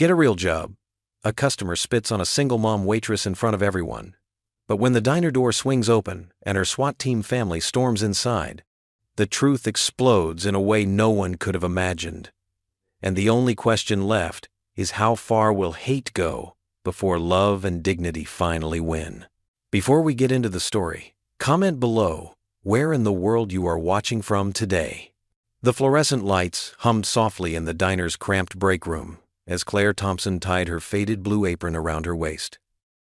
Get a real job. A customer spits on a single-mom waitress in front of everyone. But when the diner door swings open and her SWAT team family storms inside, the truth explodes in a way no one could have imagined. And the only question left is how far will hate go before love and dignity finally win? Before we get into the story, comment below where in the world you are watching from today. The fluorescent lights hummed softly in the diner's cramped break room as Claire Thompson tied her faded blue apron around her waist.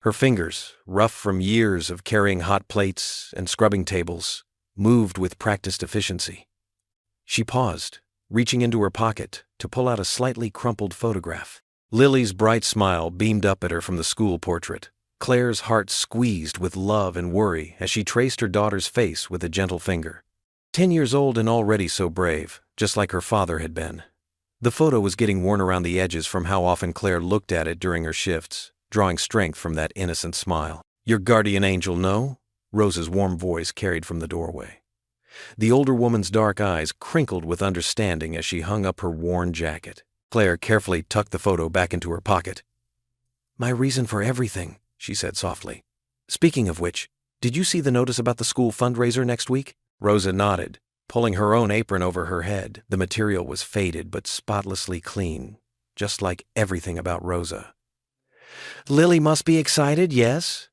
Her fingers, rough from years of carrying hot plates and scrubbing tables, moved with practiced efficiency. She paused, reaching into her pocket to pull out a slightly crumpled photograph. Lily's bright smile beamed up at her from the school portrait. Claire's heart squeezed with love and worry as she traced her daughter's face with a gentle finger. 10 years old and already so brave, just like her father had been. The photo was getting worn around the edges from how often Claire looked at it during her shifts, drawing strength from that innocent smile. "Your guardian angel, no?" Rose's warm voice carried from the doorway. The older woman's dark eyes crinkled with understanding as she hung up her worn jacket. Claire carefully tucked the photo back into her pocket. "My reason for everything," she said softly. "Speaking of which, did you see the notice about the school fundraiser next week?" Rosa nodded, pulling her own apron over her head. The material was faded but spotlessly clean, just like everything about Rosa. "Lily must be excited, yes?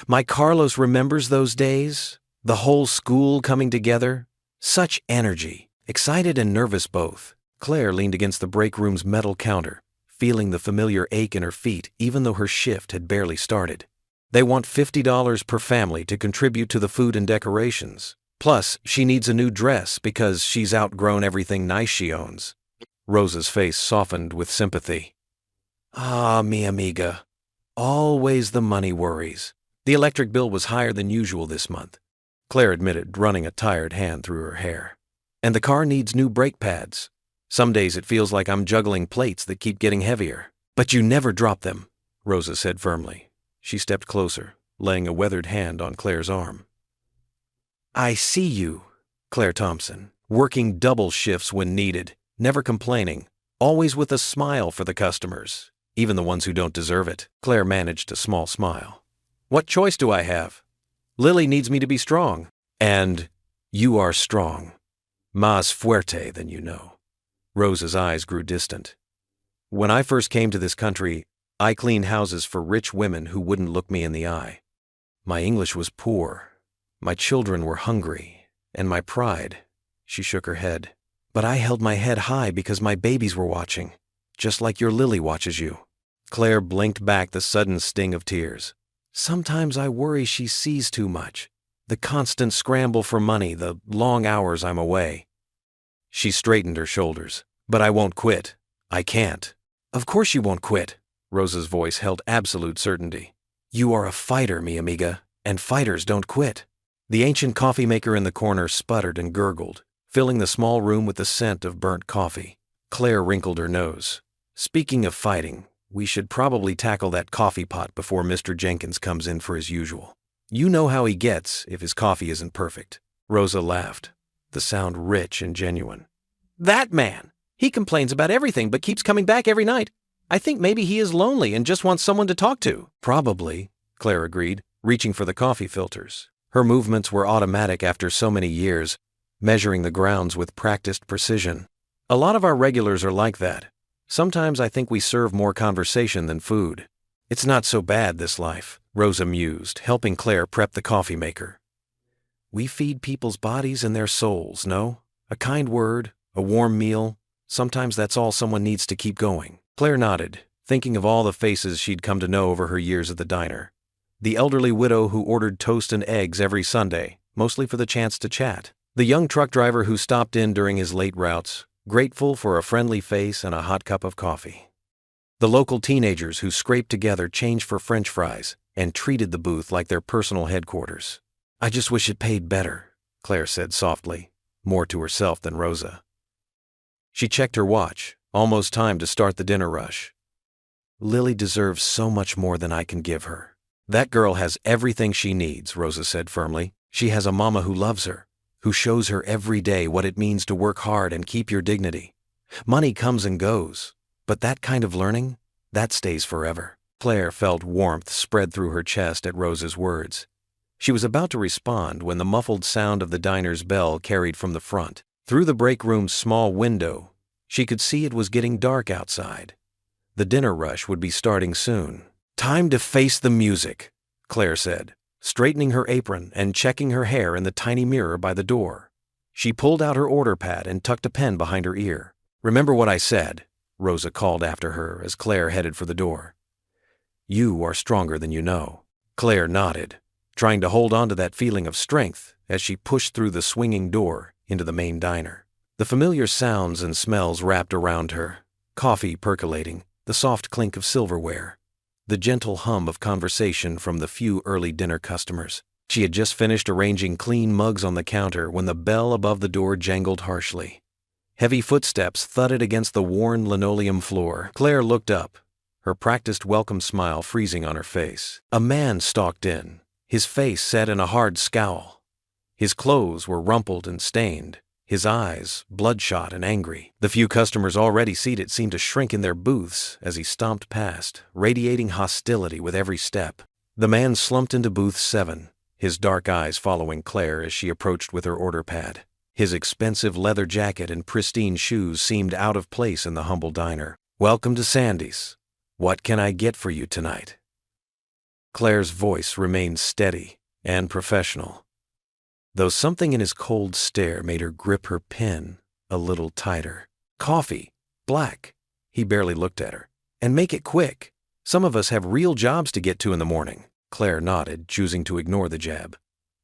My Carlos remembers those days, the whole school coming together. Such energy, excited and nervous both." Claire leaned against the break room's metal counter, feeling the familiar ache in her feet even though her shift had barely started. "They want $50 per family to contribute to the food and decorations. Plus, she needs a new dress because she's outgrown everything nice she owns." Rosa's face softened with sympathy. "Ah, mi amiga. Always the money worries. The electric bill was higher than usual this month," Claire admitted, running a tired hand through her hair. "And the car needs new brake pads. Some days it feels like I'm juggling plates that keep getting heavier." "But you never drop them," Rosa said firmly. She stepped closer, laying a weathered hand on Claire's arm. "I see you, Claire Thompson, working double shifts when needed, never complaining, always with a smile for the customers, even the ones who don't deserve it." Claire managed a small smile. "What choice do I have? Lily needs me to be strong. And you are strong. Más fuerte than you know." Rosa's eyes grew distant. "When I first came to this country, I cleaned houses for rich women who wouldn't look me in the eye. My English was poor. My children were hungry. And my pride," she shook her head. "But I held my head high because my babies were watching, just like your Lily watches you." Claire blinked back the sudden sting of tears. "Sometimes I worry she sees too much. The constant scramble for money, the long hours I'm away." She straightened her shoulders. "But I won't quit. I can't." "Of course you won't quit." Rosa's voice held absolute certainty. "You are a fighter, mi amiga, and fighters don't quit." The ancient coffee maker in the corner sputtered and gurgled, filling the small room with the scent of burnt coffee. Claire wrinkled her nose. "Speaking of fighting, we should probably tackle that coffee pot before Mr. Jenkins comes in for his usual. You know how he gets if his coffee isn't perfect." Rosa laughed, the sound rich and genuine. "That man! He complains about everything but keeps coming back every night. I think maybe he is lonely and just wants someone to talk to." "Probably," Claire agreed, reaching for the coffee filters. Her movements were automatic after so many years, measuring the grounds with practiced precision. "A lot of our regulars are like that. Sometimes I think we serve more conversation than food." "It's not so bad, this life," Rosa mused, helping Claire prep the coffee maker. "We feed people's bodies and their souls, no? A kind word, a warm meal, sometimes that's all someone needs to keep going." Claire nodded, thinking of all the faces she'd come to know over her years at the diner. The elderly widow who ordered toast and eggs every Sunday, mostly for the chance to chat. The young truck driver who stopped in during his late routes, grateful for a friendly face and a hot cup of coffee. The local teenagers who scraped together change for French fries and treated the booth like their personal headquarters. "I just wish it paid better," Claire said softly, more to herself than Rosa. She checked her watch, almost time to start the dinner rush. "Lily deserves so much more than I can give her." "That girl has everything she needs," Rosa said firmly. "She has a mama who loves her, who shows her every day what it means to work hard and keep your dignity. Money comes and goes, but that kind of learning, That stays forever. Claire felt warmth spread through her chest at Rosa's words. She was about to respond when the muffled sound of the diner's bell carried from the front. Through the break room's small window, she could see it was getting dark outside. The dinner rush would be starting soon. "Time to face the music," Claire said, straightening her apron and checking her hair in the tiny mirror by the door. She pulled out her order pad and tucked a pen behind her ear. "Remember what I said," Rosa called after her as Claire headed for the door. "You are stronger than you know." Claire nodded, trying to hold on to that feeling of strength as she pushed through the swinging door into the main diner. The familiar sounds and smells wrapped around her, coffee percolating, the soft clink of silverware, the gentle hum of conversation from the few early dinner customers. She had just finished arranging clean mugs on the counter when the bell above the door jangled harshly. Heavy footsteps thudded against the worn linoleum floor. Claire looked up, her practiced welcome smile freezing on her face. A man stalked in, his face set in a hard scowl. His clothes were rumpled and stained, his eyes bloodshot and angry. The few customers already seated seemed to shrink in their booths as he stomped past, radiating hostility with every step. The man slumped into booth 7, his dark eyes following Claire as she approached with her order pad. His expensive leather jacket and pristine shoes seemed out of place in the humble diner. "Welcome to Sandy's. What can I get for you tonight?" Claire's voice remained steady and professional, though something in his cold stare made her grip her pen a little tighter. "Coffee, black." He barely looked at her. "And make it quick. Some of us have real jobs to get to in the morning." Claire nodded, choosing to ignore the jab.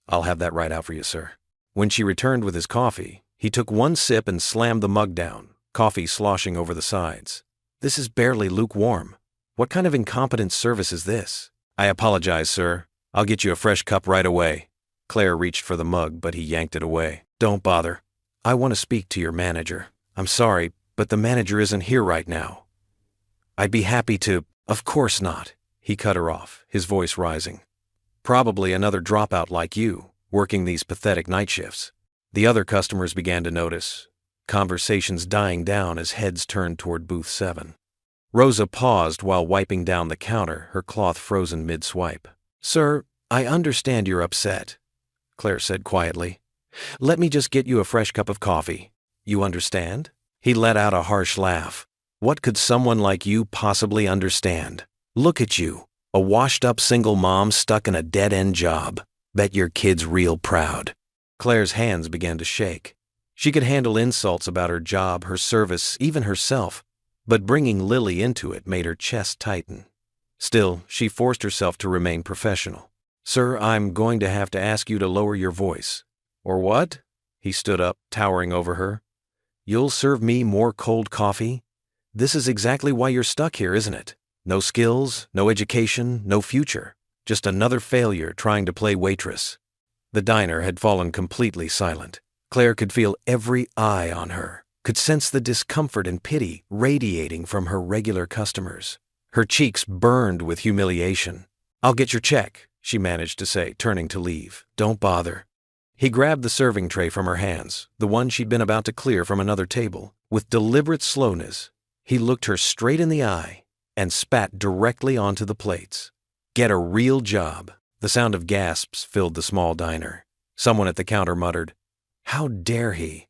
"I'll have that right out for you, sir." When she returned with his coffee, he took one sip and slammed the mug down, coffee sloshing over the sides. "This is barely lukewarm. What kind of incompetent service is this?" "I apologize, sir. I'll get you a fresh cup right away." Claire reached for the mug, but he yanked it away. "Don't bother. I want to speak to your manager. I'm sorry, but the manager isn't here right now. I'd be happy to—" "Of course not," he cut her off, his voice rising. "Probably another dropout like you, working these pathetic night shifts." The other customers began to notice, conversations dying down as heads turned toward booth 7. Rosa paused while wiping down the counter, her cloth frozen mid-swipe. "Sir, I understand you're upset," Claire said quietly. "Let me just get you a fresh cup of coffee. You understand?" He let out a harsh laugh. "What could someone like you possibly understand? Look at you, a washed-up single mom stuck in a dead-end job. Bet your kid's real proud." Claire's hands began to shake. She could handle insults about her job, her service, even herself, but bringing Lily into it made her chest tighten. Still, she forced herself to remain professional. "Sir, I'm going to have to ask you to lower your voice." "Or what?" He stood up, towering over her. "You'll serve me more cold coffee? This is exactly why you're stuck here, isn't it? No skills, no education, no future. Just another failure trying to play waitress." The diner had fallen completely silent. Claire could feel every eye on her, could sense the discomfort and pity radiating from her regular customers. Her cheeks burned with humiliation. "I'll get your check," she managed to say, turning to leave. "Don't bother." He grabbed the serving tray from her hands, the one she'd been about to clear from another table. With deliberate slowness, he looked her straight in the eye and spat directly onto the plates. "Get a real job." The sound of gasps filled the small diner. Someone at the counter muttered, "How dare he?"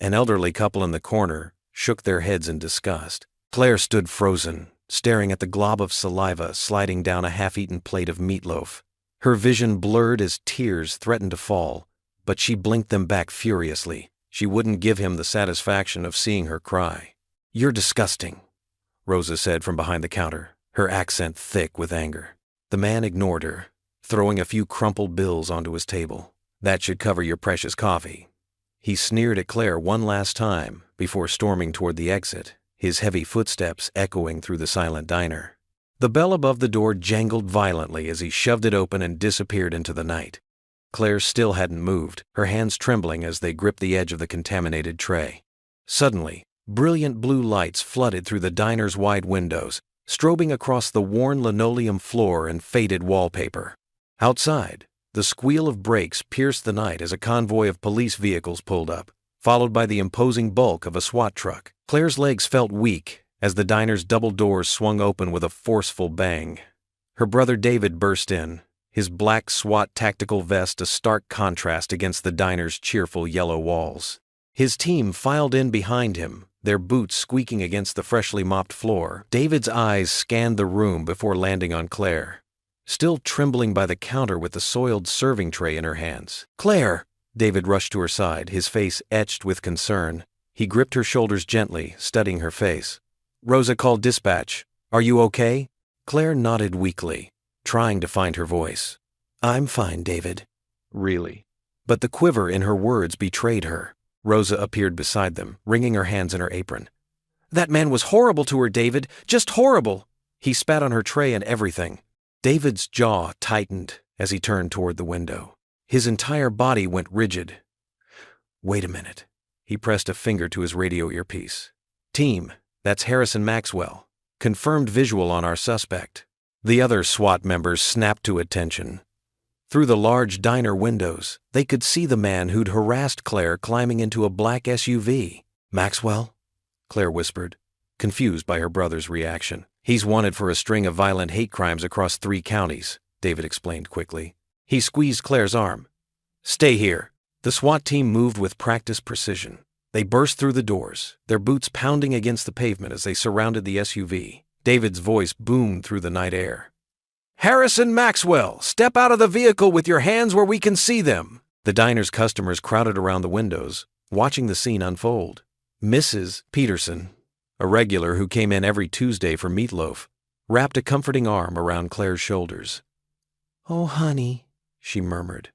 An elderly couple in the corner shook their heads in disgust. Claire stood frozen, staring at the glob of saliva sliding down a half-eaten plate of meatloaf. Her vision blurred as tears threatened to fall, but she blinked them back furiously. She wouldn't give him the satisfaction of seeing her cry. "You're disgusting," Rosa said from behind the counter, her accent thick with anger. The man ignored her, throwing a few crumpled bills onto his table. "That should cover your precious coffee." He sneered at Claire one last time before storming toward the exit, his heavy footsteps echoing through the silent diner. The bell above the door jangled violently as he shoved it open and disappeared into the night. Claire still hadn't moved, her hands trembling as they gripped the edge of the contaminated tray. Suddenly, brilliant blue lights flooded through the diner's wide windows, strobing across the worn linoleum floor and faded wallpaper. Outside, the squeal of brakes pierced the night as a convoy of police vehicles pulled up, followed by the imposing bulk of a SWAT truck. Claire's legs felt weak as the diner's double doors swung open with a forceful bang. Her brother David burst in, his black SWAT tactical vest a stark contrast against the diner's cheerful yellow walls. His team filed in behind him, their boots squeaking against the freshly mopped floor. David's eyes scanned the room before landing on Claire, still trembling by the counter with the soiled serving tray in her hands. "Claire!" David rushed to her side, his face etched with concern. He gripped her shoulders gently, studying her face. "Rosa called dispatch. Are you okay?" Claire nodded weakly, trying to find her voice. "I'm fine, David." "Really?" But the quiver in her words betrayed her. Rosa appeared beside them, wringing her hands in her apron. "That man was horrible to her, David. Just horrible. He spat on her tray and everything." David's jaw tightened as he turned toward the window. His entire body went rigid. "Wait a minute." He pressed a finger to his radio earpiece. "Team, that's Harrison Maxwell. Confirmed visual on our suspect." The other SWAT members snapped to attention. Through the large diner windows, they could see the man who'd harassed Claire climbing into a black SUV. "Maxwell?" Claire whispered, confused by her brother's reaction. "He's wanted for a string of violent hate crimes across 3 counties, David explained quickly. He squeezed Claire's arm. "Stay here." The SWAT team moved with practiced precision. They burst through the doors, their boots pounding against the pavement as they surrounded the SUV. David's voice boomed through the night air. "Harrison Maxwell, step out of the vehicle with your hands where we can see them." The diner's customers crowded around the windows, watching the scene unfold. Mrs. Peterson, a regular who came in every Tuesday for meatloaf, wrapped a comforting arm around Claire's shoulders. "Oh, honey," she murmured.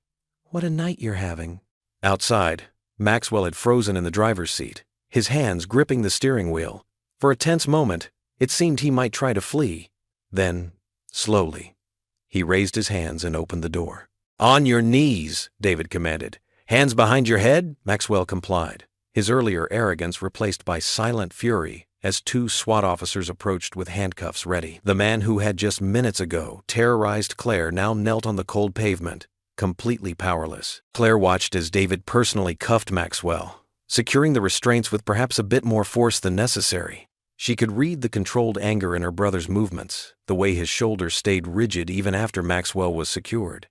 "What a night you're having." Outside, Maxwell had frozen in the driver's seat, his hands gripping the steering wheel. For a tense moment, it seemed he might try to flee. Then, slowly, he raised his hands and opened the door. "On your knees," David commanded. "Hands behind your head?" Maxwell complied, his earlier arrogance replaced by silent fury as 2 SWAT officers approached with handcuffs ready. The man who had just minutes ago terrorized Claire now knelt on the cold pavement, completely powerless. Claire watched as David personally cuffed Maxwell, securing the restraints with perhaps a bit more force than necessary. She could read the controlled anger in her brother's movements, the way his shoulders stayed rigid even after Maxwell was secured.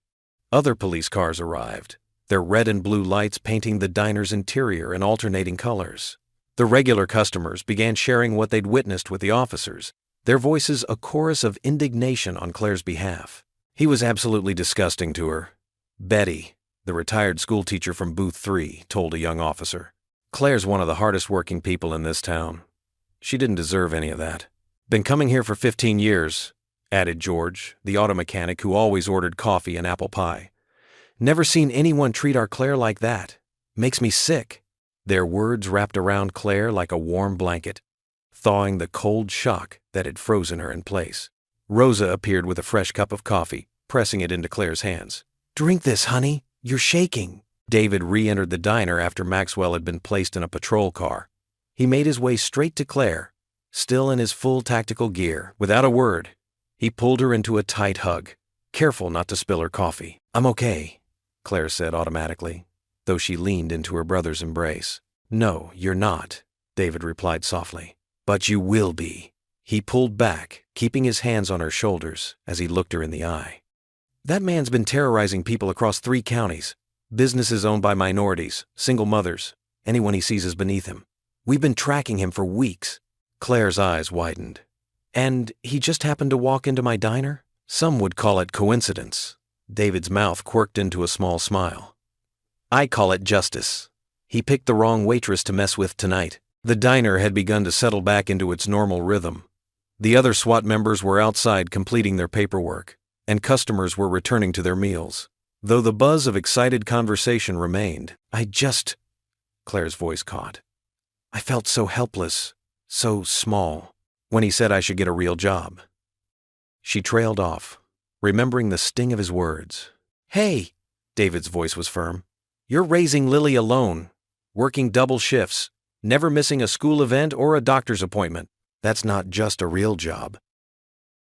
Other police cars arrived, their red and blue lights painting the diner's interior in alternating colors. The regular customers began sharing what they'd witnessed with the officers, their voices a chorus of indignation on Claire's behalf. He was absolutely disgusting to her. Betty, the retired schoolteacher from Booth 3, told a young officer. "Claire's one of the hardest working people in this town. She didn't deserve any of that." "Been coming here for 15 years, added George, the auto mechanic who always ordered coffee and apple pie. "Never seen anyone treat our Claire like that. Makes me sick." Their words wrapped around Claire like a warm blanket, thawing the cold shock that had frozen her in place. Rosa appeared with a fresh cup of coffee, pressing it into Claire's hands. "Drink this, honey. You're shaking." David re-entered the diner after Maxwell had been placed in a patrol car. He made his way straight to Claire, still in his full tactical gear. Without a word, he pulled her into a tight hug, careful not to spill her coffee. "I'm okay," Claire said automatically, though she leaned into her brother's embrace. "No, you're not," David replied softly. "But you will be." He pulled back, keeping his hands on her shoulders as he looked her in the eye. "That man's been terrorizing people across 3 counties, businesses owned by minorities, single mothers, anyone he sees is beneath him. We've been tracking him for weeks." Claire's eyes widened. "And he just happened to walk into my diner? Some would call it coincidence." David's mouth quirked into a small smile. "I call it justice. He picked the wrong waitress to mess with tonight." The diner had begun to settle back into its normal rhythm. The other SWAT members were outside completing their paperwork, and customers were returning to their meals. Though the buzz of excited conversation remained, Claire's voice caught. "I felt so helpless, so small, when he said I should get a real job." She trailed off, remembering the sting of his words. "Hey," David's voice was firm. "You're raising Lily alone, working double shifts, never missing a school event or a doctor's appointment. That's not just a real job.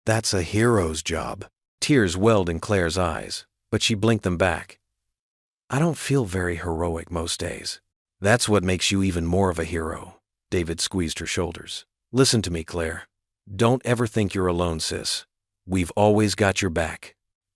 That's a hero's job." Tears welled in Claire's eyes, but she blinked them back. "I don't feel very heroic most days." "That's what makes you even more of a hero." David squeezed her shoulders. Listen to me, Claire. Don't ever think you're alone, sis. We've always got your back.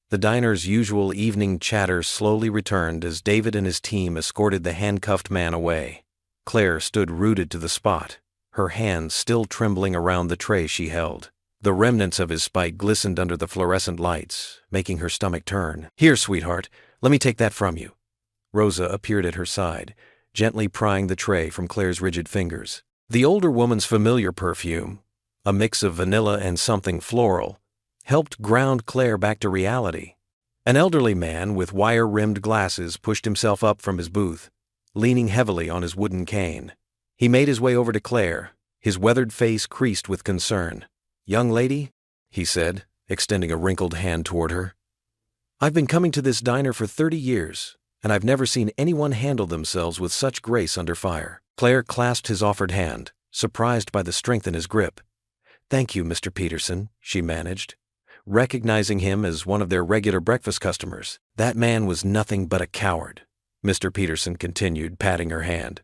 The diner's usual evening chatter slowly returned as David and his team escorted the handcuffed man away. Claire stood rooted to the spot, her hands still trembling around the tray she held. The remnants of his spike glistened under the fluorescent lights, making her stomach turn. Here, sweetheart, let me take that from you. Rosa appeared at her side, gently prying the tray from Claire's rigid fingers. The older woman's familiar perfume, a mix of vanilla and something floral, helped ground Claire back to reality. An elderly man with wire-rimmed glasses pushed himself up from his booth, leaning heavily on his wooden cane. He made his way over to Claire, his weathered face creased with concern. "Young lady," he said, extending a wrinkled hand toward her. "I've been coming to this diner for 30 years, and I've never seen anyone handle themselves with such grace under fire." Claire clasped his offered hand, surprised by the strength in his grip. "Thank you, Mr. Peterson," she managed, recognizing him as one of their regular breakfast customers. "That man was nothing but a coward," Mr. Peterson continued, patting her hand.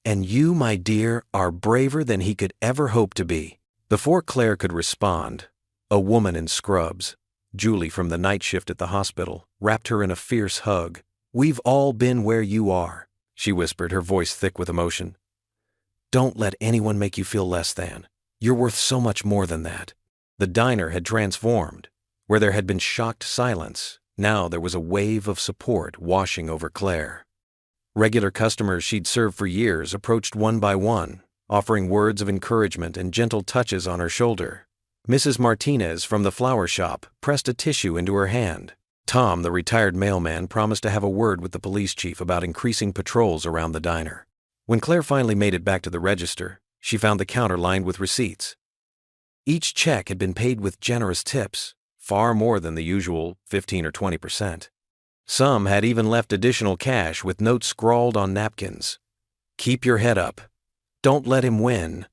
"And you, my dear, are braver than he could ever hope to be." Before Claire could respond, a woman in scrubs, Julie from the night shift at the hospital, wrapped her in a fierce hug. "We've all been where you are," she whispered, her voice thick with emotion. "Don't let anyone make you feel less than. You're worth so much more than that." The diner had transformed. Where there had been shocked silence, now there was a wave of support washing over Claire. Regular customers she'd served for years approached one by one, offering words of encouragement and gentle touches on her shoulder. Mrs. Martinez from the flower shop pressed a tissue into her hand. Tom, the retired mailman, promised to have a word with the police chief about increasing patrols around the diner. When Claire finally made it back to the register, she found the counter lined with receipts. Each check had been paid with generous tips, far more than the usual 15 or 20%. Some had even left additional cash with notes scrawled on napkins. "Keep your head up. Don't let him win.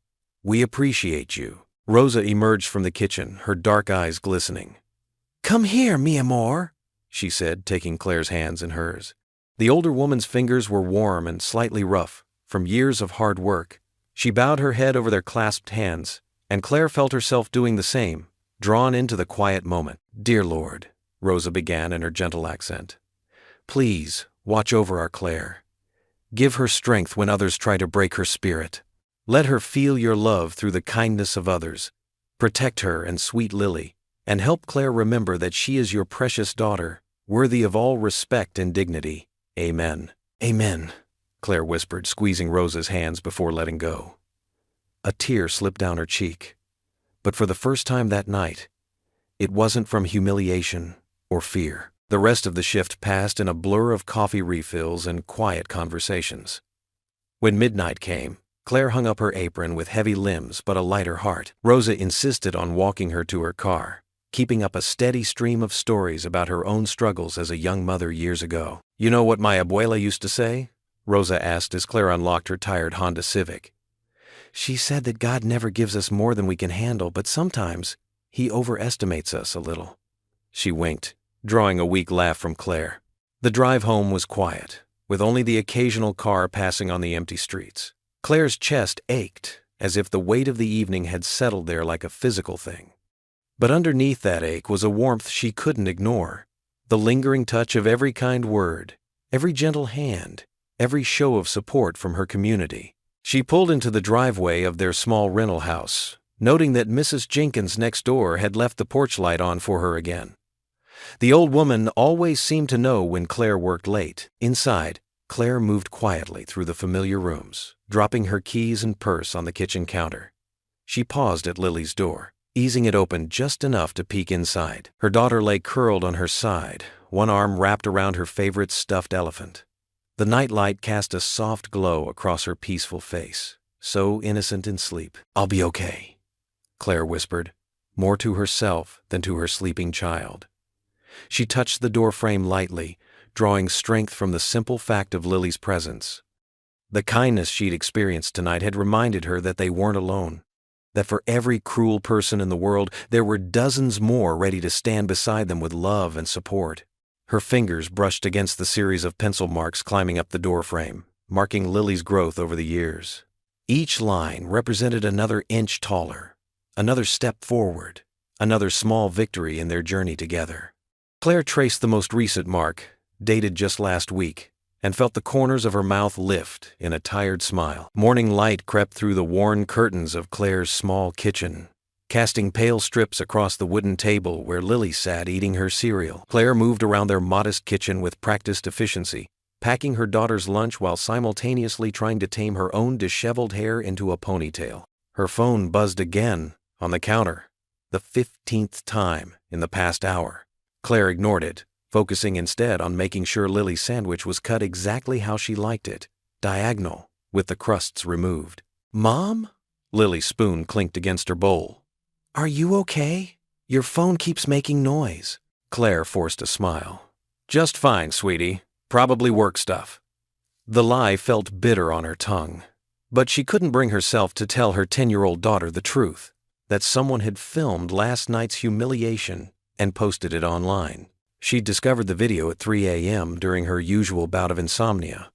We appreciate you." Rosa emerged from the kitchen, her dark eyes glistening. "Come here, mi amor," she said, taking Claire's hands in hers. The older woman's fingers were warm and slightly rough, from years of hard work. She bowed her head over their clasped hands, and Claire felt herself doing the same, drawn into the quiet moment. "Dear Lord," Rosa began in her gentle accent, "please watch over our Claire. Give her strength when others try to break her spirit. Let her feel your love through the kindness of others. Protect her and sweet Lily, and help Claire remember that she is your precious daughter, worthy of all respect and dignity. Amen." "Amen," Claire whispered, squeezing Rosa's hands before letting go. A tear slipped down her cheek, but for the first time that night, it wasn't from humiliation or fear. The rest of the shift passed in a blur of coffee refills and quiet conversations. When midnight came, Claire hung up her apron with heavy limbs but a lighter heart. Rosa insisted on walking her to her car, keeping up a steady stream of stories about her own struggles as a young mother years ago. "You know what my abuela used to say?" Rosa asked as Claire unlocked her tired Honda Civic. "She said that God never gives us more than we can handle, but sometimes He overestimates us a little." She winked, drawing a weak laugh from Claire. The drive home was quiet, with only the occasional car passing on the empty streets. Claire's chest ached, as if the weight of the evening had settled there like a physical thing. But underneath that ache was a warmth she couldn't ignore, the lingering touch of every kind word, every gentle hand, every show of support from her community. She pulled into the driveway of their small rental house, noting that Mrs. Jenkins next door had left the porch light on for her again. The old woman always seemed to know when Claire worked late. Inside, Claire moved quietly through the familiar rooms, dropping her keys and purse on the kitchen counter. She paused at Lily's door, easing it open just enough to peek inside. Her daughter lay curled on her side, one arm wrapped around her favorite stuffed elephant. The nightlight cast a soft glow across her peaceful face, so innocent in sleep. "I'll be okay," Claire whispered, more to herself than to her sleeping child. She touched the doorframe lightly, drawing strength from the simple fact of Lily's presence. The kindness she'd experienced tonight had reminded her that they weren't alone, that for every cruel person in the world, there were dozens more ready to stand beside them with love and support. Her fingers brushed against the series of pencil marks climbing up the doorframe, marking Lily's growth over the years. Each line represented another inch taller, another step forward, another small victory in their journey together. Claire traced the most recent mark, dated just last week, and felt the corners of her mouth lift in a tired smile. Morning light crept through the worn curtains of Claire's small kitchen, casting pale strips across the wooden table where Lily sat eating her cereal. Claire moved around their modest kitchen with practiced efficiency, packing her daughter's lunch while simultaneously trying to tame her own disheveled hair into a ponytail. Her phone buzzed again, on the counter, the 15th time in the past hour. Claire ignored it, focusing instead on making sure Lily's sandwich was cut exactly how she liked it, diagonal, with the crusts removed. "Mom?" Lily's spoon clinked against her bowl. "Are you okay? Your phone keeps making noise." Claire forced a smile. "Just fine, sweetie. Probably work stuff." The lie felt bitter on her tongue, but she couldn't bring herself to tell her 10-year-old daughter the truth, that someone had filmed last night's humiliation and posted it online. She'd discovered the video at 3 a.m. during her usual bout of insomnia.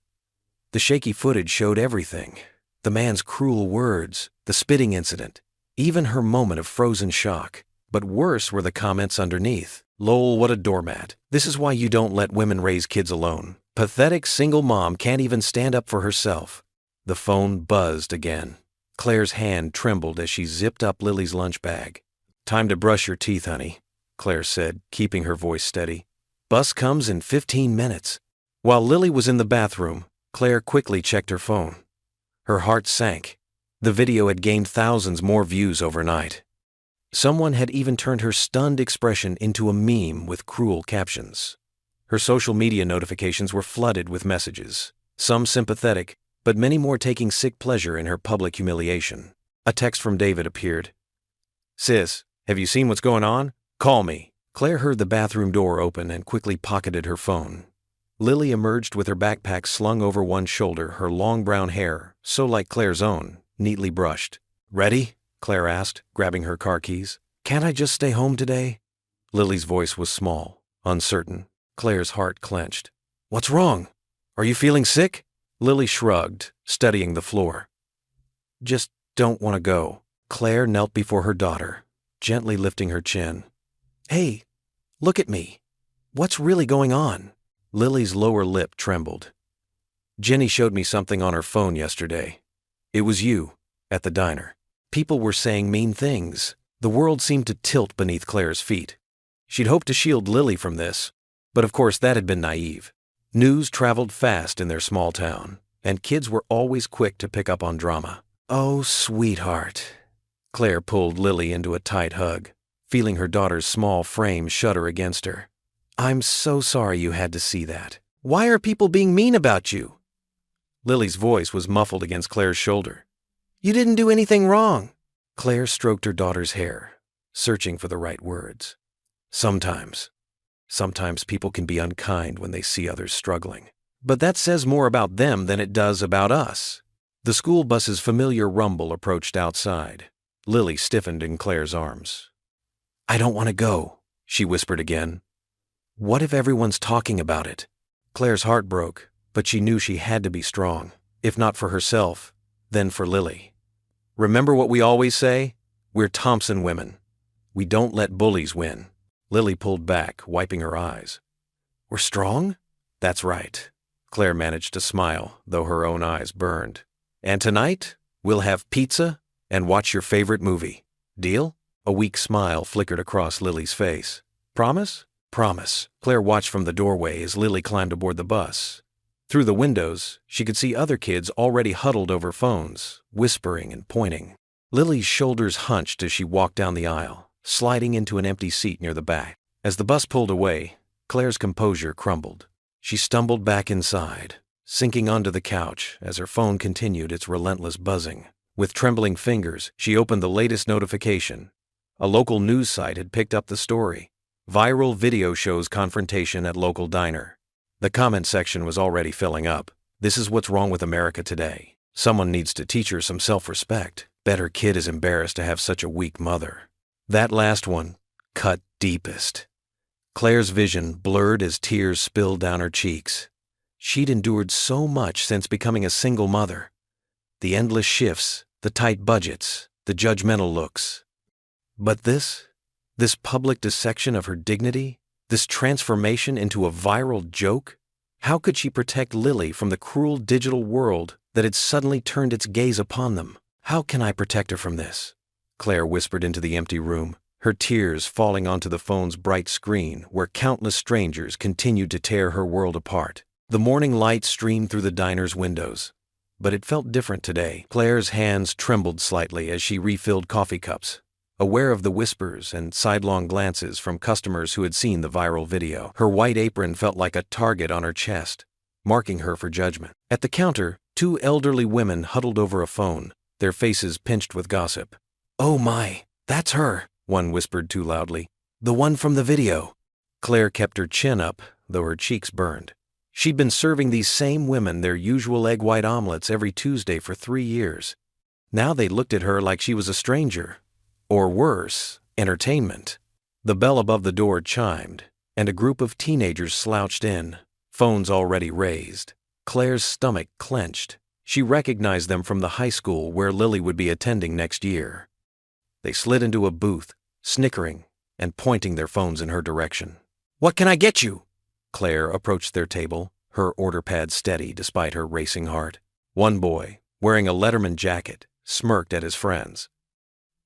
The shaky footage showed everything: the man's cruel words, the spitting incident, even her moment of frozen shock. But worse were the comments underneath. "Lol, what a doormat. This is why you don't let women raise kids alone. Pathetic single mom can't even stand up for herself." The phone buzzed again. Claire's hand trembled as she zipped up Lily's lunch bag. "Time to brush your teeth, honey," Claire said, keeping her voice steady. "Bus comes in 15 minutes. While Lily was in the bathroom, Claire quickly checked her phone. Her heart sank. The video had gained thousands more views overnight. Someone had even turned her stunned expression into a meme with cruel captions. Her social media notifications were flooded with messages, some sympathetic, but many more taking sick pleasure in her public humiliation. A text from David appeared. "Sis, have you seen what's going on? Call me." Claire heard the bathroom door open and quickly pocketed her phone. Lily emerged with her backpack slung over one shoulder, her long brown hair, so like Claire's own, neatly brushed. "Ready?" Claire asked, grabbing her car keys. "Can't I just stay home today?" Lily's voice was small, uncertain. Claire's heart clenched. "What's wrong? Are you feeling sick?" Lily shrugged, studying the floor. "Just don't want to go." Claire knelt before her daughter, gently lifting her chin. "Hey, look at me. What's really going on?" Lily's lower lip trembled. "Jenny showed me something on her phone yesterday. It was you, at the diner. People were saying mean things." The world seemed to tilt beneath Claire's feet. She'd hoped to shield Lily from this, but of course that had been naive. News traveled fast in their small town, and kids were always quick to pick up on drama. "Oh, sweetheart." Claire pulled Lily into a tight hug, feeling her daughter's small frame shudder against her. "I'm so sorry you had to see that. Why are people being mean about you?" Lily's voice was muffled against Claire's shoulder. "You didn't do anything wrong." Claire stroked her daughter's hair, searching for the right words. Sometimes people can be unkind when they see others struggling. But that says more about them than it does about us. The school bus's familiar rumble approached outside. Lily stiffened in Claire's arms. "I don't want to go," she whispered again. "What if everyone's talking about it?" Claire's heart broke, but she knew she had to be strong. If not for herself, then for Lily. "Remember what we always say? We're Thompson women. We don't let bullies win." Lily pulled back, wiping her eyes. "We're strong?" "That's right." Claire managed to smile, though her own eyes burned. "And tonight, we'll have pizza and watch your favorite movie. Deal?" A weak smile flickered across Lily's face. "Promise?" "Promise." Claire watched from the doorway as Lily climbed aboard the bus. Through the windows, she could see other kids already huddled over phones, whispering and pointing. Lily's shoulders hunched as she walked down the aisle, sliding into an empty seat near the back. As the bus pulled away, Claire's composure crumbled. She stumbled back inside, sinking onto the couch as her phone continued its relentless buzzing. With trembling fingers, she opened the latest notification. A local news site had picked up the story. Viral video shows confrontation at local diner. The comment section was already filling up. "This is what's wrong with America today. Someone needs to teach her some self-respect. Bet her kid is embarrassed to have such a weak mother." That last one cut deepest. Claire's vision blurred as tears spilled down her cheeks. She'd endured so much since becoming a single mother. The endless shifts, the tight budgets, the judgmental looks. But this public dissection of her dignity, this transformation into a viral joke, how could she protect Lily from the cruel digital world that had suddenly turned its gaze upon them? How can I protect her from this? Claire whispered into the empty room, her tears falling onto the phone's bright screen where countless strangers continued to tear her world apart. The morning light streamed through the diner's windows, but it felt different today. Claire's hands trembled slightly as she refilled coffee cups, aware of the whispers and sidelong glances from customers who had seen the viral video. Her white apron felt like a target on her chest, marking her for judgment. At the counter, two elderly women huddled over a phone, their faces pinched with gossip. "Oh my, that's her," one whispered too loudly. "The one from the video." Claire kept her chin up, though her cheeks burned. She'd been serving these same women their usual egg white omelets every Tuesday for 3 years. Now they looked at her like she was a stranger. Or worse, entertainment. The bell above the door chimed, and a group of teenagers slouched in, phones already raised. Claire's stomach clenched. She recognized them from the high school where Lily would be attending next year. They slid into a booth, snickering and pointing their phones in her direction. "What can I get you?" Claire approached their table, her order pad steady despite her racing heart. One boy, wearing a Letterman jacket, smirked at his friends.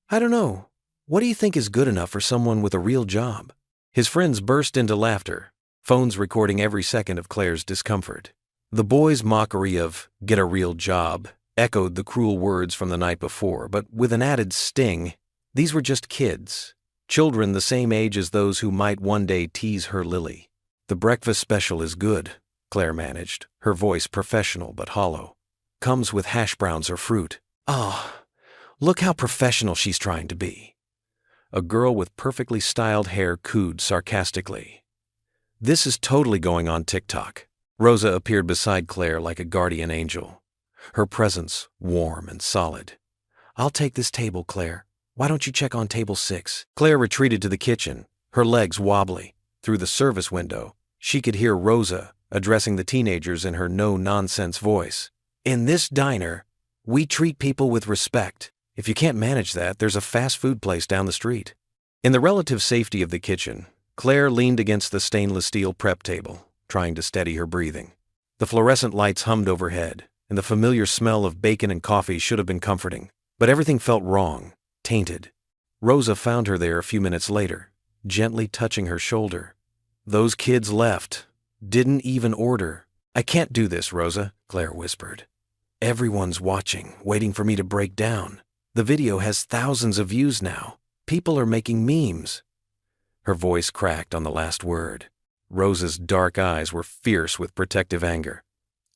"I don't know. What do you think is good enough for someone with a real job?" His friends burst into laughter, phones recording every second of Claire's discomfort. The boy's mockery of "get a real job" echoed the cruel words from the night before, but with an added sting. These were just kids, children the same age as those who might one day tease her Lily. "The breakfast special is good," Claire managed, her voice professional but hollow. "Comes with hash browns or fruit." "Ah, look how professional she's trying to be." A girl with perfectly styled hair cooed sarcastically. "This is totally going on TikTok." Rosa appeared beside Claire like a guardian angel, her presence warm and solid. "I'll take this table, Claire. Why don't you check on table 6? Claire retreated to the kitchen, her legs wobbly. Through the service window, she could hear Rosa addressing the teenagers in her no-nonsense voice. "In this diner, we treat people with respect. If you can't manage that, there's a fast food place down the street." In the relative safety of the kitchen, Claire leaned against the stainless steel prep table, trying to steady her breathing. The fluorescent lights hummed overhead, and the familiar smell of bacon and coffee should have been comforting. But everything felt wrong, tainted. Rosa found her there a few minutes later, gently touching her shoulder. "Those kids left. Didn't even order." "I can't do this, Rosa," Claire whispered. "Everyone's watching, waiting for me to break down. The video has thousands of views now. People are making memes." Her voice cracked on the last word. Rosa's dark eyes were fierce with protective anger.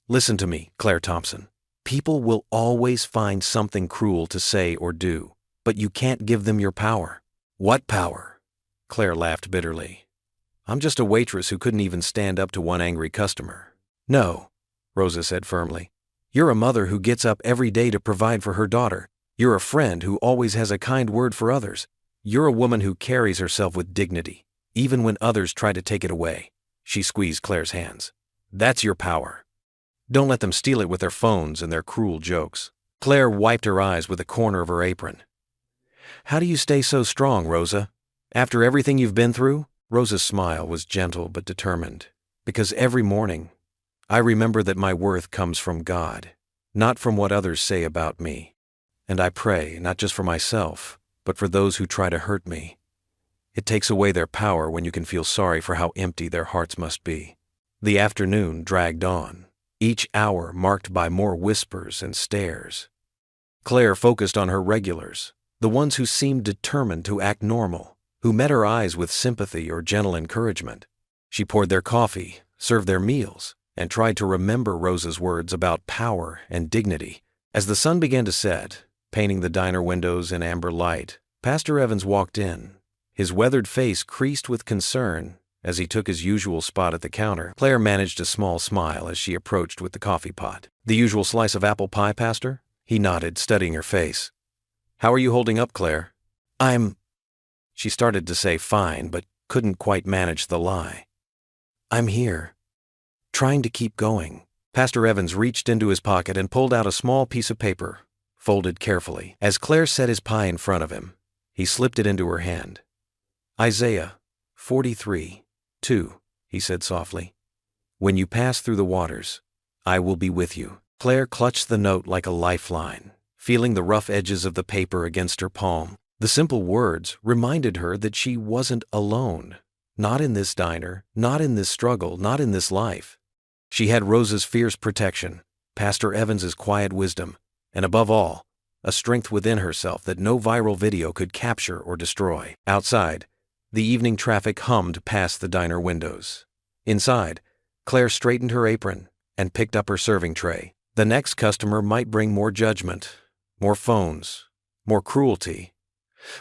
"Listen to me, Claire Thompson. People will always find something cruel to say or do, but you can't give them your power." "What power?" Claire laughed bitterly. "I'm just a waitress who couldn't even stand up to one angry customer." "No," Rosa said firmly. "You're a mother who gets up every day to provide for her daughter. You're a friend who always has a kind word for others. You're a woman who carries herself with dignity, even when others try to take it away." She squeezed Claire's hands. "That's your power. Don't let them steal it with their phones and their cruel jokes." Claire wiped her eyes with a corner of her apron. "How do you stay so strong, Rosa? After everything you've been through?" Rosa's smile was gentle but determined. "Because every morning, I remember that my worth comes from God, not from what others say about me. And I pray, not just for myself, but for those who try to hurt me. It takes away their power when you can feel sorry for how empty their hearts must be." The afternoon dragged on, each hour marked by more whispers and stares. Claire focused on her regulars, the ones who seemed determined to act normal, who met her eyes with sympathy or gentle encouragement. She poured their coffee, served their meals, and tried to remember Rosa's words about power and dignity. As the sun began to set, painting the diner windows in amber light, Pastor Evans walked in, his weathered face creased with concern as he took his usual spot at the counter. Claire managed a small smile as she approached with the coffee pot. "The usual slice of apple pie, Pastor?" He nodded, studying her face. "How are you holding up, Claire?" She started to say fine, but couldn't quite manage the lie. "I'm here, trying to keep going." Pastor Evans reached into his pocket and pulled out a small piece of paper, folded carefully. As Claire set his pie in front of him, he slipped it into her hand. Isaiah 43:2, he said softly. When you pass through the waters, I will be with you. Claire clutched the note like a lifeline, feeling the rough edges of the paper against her palm. The simple words reminded her that she wasn't alone. Not in this diner, not in this struggle, not in this life. She had Rosa's fierce protection, Pastor Evans's quiet wisdom, and above all, a strength within herself that no viral video could capture or destroy. Outside, the evening traffic hummed past the diner windows. Inside, Claire straightened her apron and picked up her serving tray. The next customer might bring more judgment, more phones, more cruelty.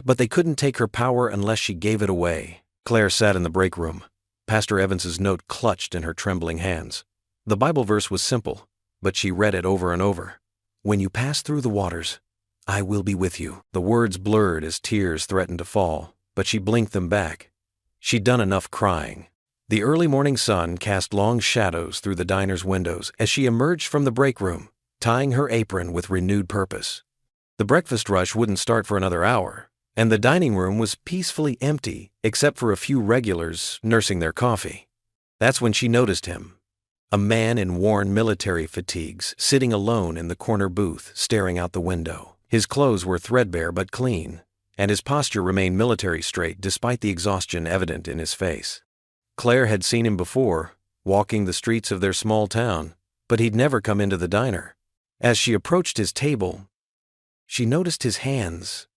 But they couldn't take her power unless she gave it away. Claire sat in the break room, Pastor Evans's note clutched in her trembling hands. The Bible verse was simple, but she read it over and over. When you pass through the waters, I will be with you. The words blurred as tears threatened to fall, but she blinked them back. She'd done enough crying. The early morning sun cast long shadows through the diner's windows as she emerged from the break room, tying her apron with renewed purpose. The breakfast rush wouldn't start for another hour, and the dining room was peacefully empty except for a few regulars nursing their coffee. That's when she noticed him, a man in worn military fatigues sitting alone in the corner booth staring out the window. His clothes were threadbare but clean, and his posture remained military straight despite the exhaustion evident in his face. Claire had seen him before, walking the streets of their small town, but he'd never come into the diner. As she approached his table, she noticed his hands,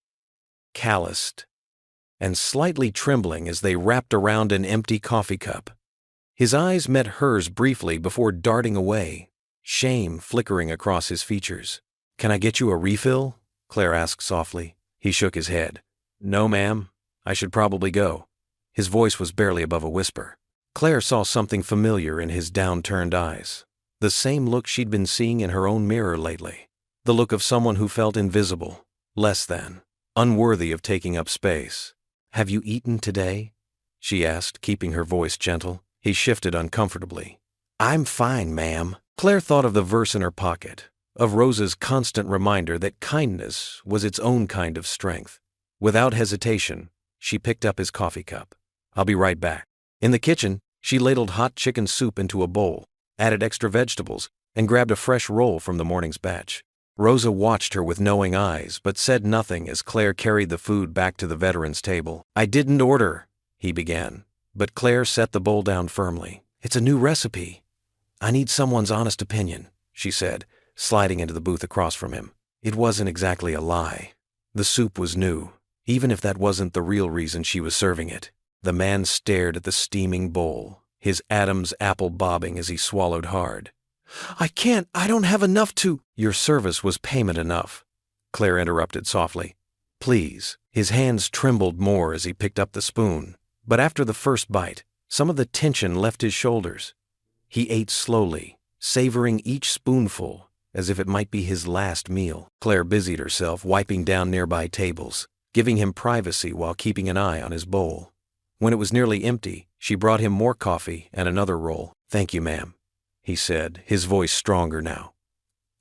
calloused and slightly trembling as they wrapped around an empty coffee cup. His eyes met hers briefly before darting away, shame flickering across his features. "Can I get you a refill?" Claire asked softly. He shook his head. "No, ma'am. I should probably go." His voice was barely above a whisper. Claire saw something familiar in his downturned eyes. The same look she'd been seeing in her own mirror lately. The look of someone who felt invisible, less than, unworthy of taking up space. "Have you eaten today?" she asked, keeping her voice gentle. He shifted uncomfortably. "I'm fine, ma'am." Claire thought of the verse in her pocket, of Rosa's constant reminder that kindness was its own kind of strength. Without hesitation, she picked up his coffee cup. "I'll be right back." In the kitchen, she ladled hot chicken soup into a bowl, added extra vegetables, and grabbed a fresh roll from the morning's batch. Rosa watched her with knowing eyes but said nothing as Claire carried the food back to the veteran's table. "I didn't order," he began, but Claire set the bowl down firmly. "It's a new recipe. I need someone's honest opinion," she said, sliding into the booth across from him. It wasn't exactly a lie. The soup was new, even if that wasn't the real reason she was serving it. The man stared at the steaming bowl, his Adam's apple bobbing as he swallowed hard. I don't have enough to—" "Your service was payment enough," Claire interrupted softly. "Please." His hands trembled more as he picked up the spoon, but after the first bite, some of the tension left his shoulders. He ate slowly, savoring each spoonful as if it might be his last meal. Claire busied herself wiping down nearby tables, giving him privacy while keeping an eye on his bowl. When it was nearly empty, she brought him more coffee and another roll. "Thank you, ma'am," he said, his voice stronger now.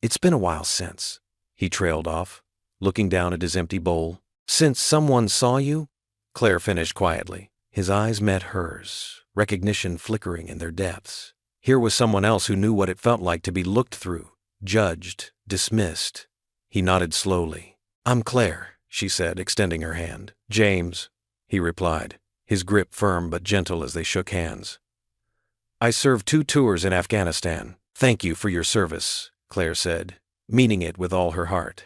"It's been a while since," he trailed off, looking down at his empty bowl. "Since someone saw you?" Claire finished quietly. His eyes met hers, recognition flickering in their depths. Here was someone else who knew what it felt like to be looked through, judged, dismissed. He nodded slowly. "I'm Claire," she said, extending her hand. "James," he replied, his grip firm but gentle as they shook hands. "I served 2 tours in Afghanistan." "Thank you for your service," Claire said, meaning it with all her heart.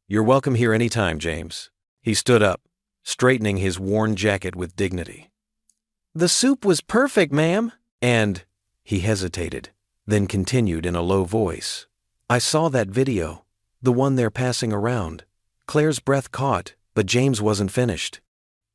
"You're welcome here any time, James." He stood up, straightening his worn jacket with dignity. "The soup was perfect, ma'am." And he hesitated, then continued in a low voice. "I saw that video, the one they're passing around." Claire's breath caught, but James wasn't finished.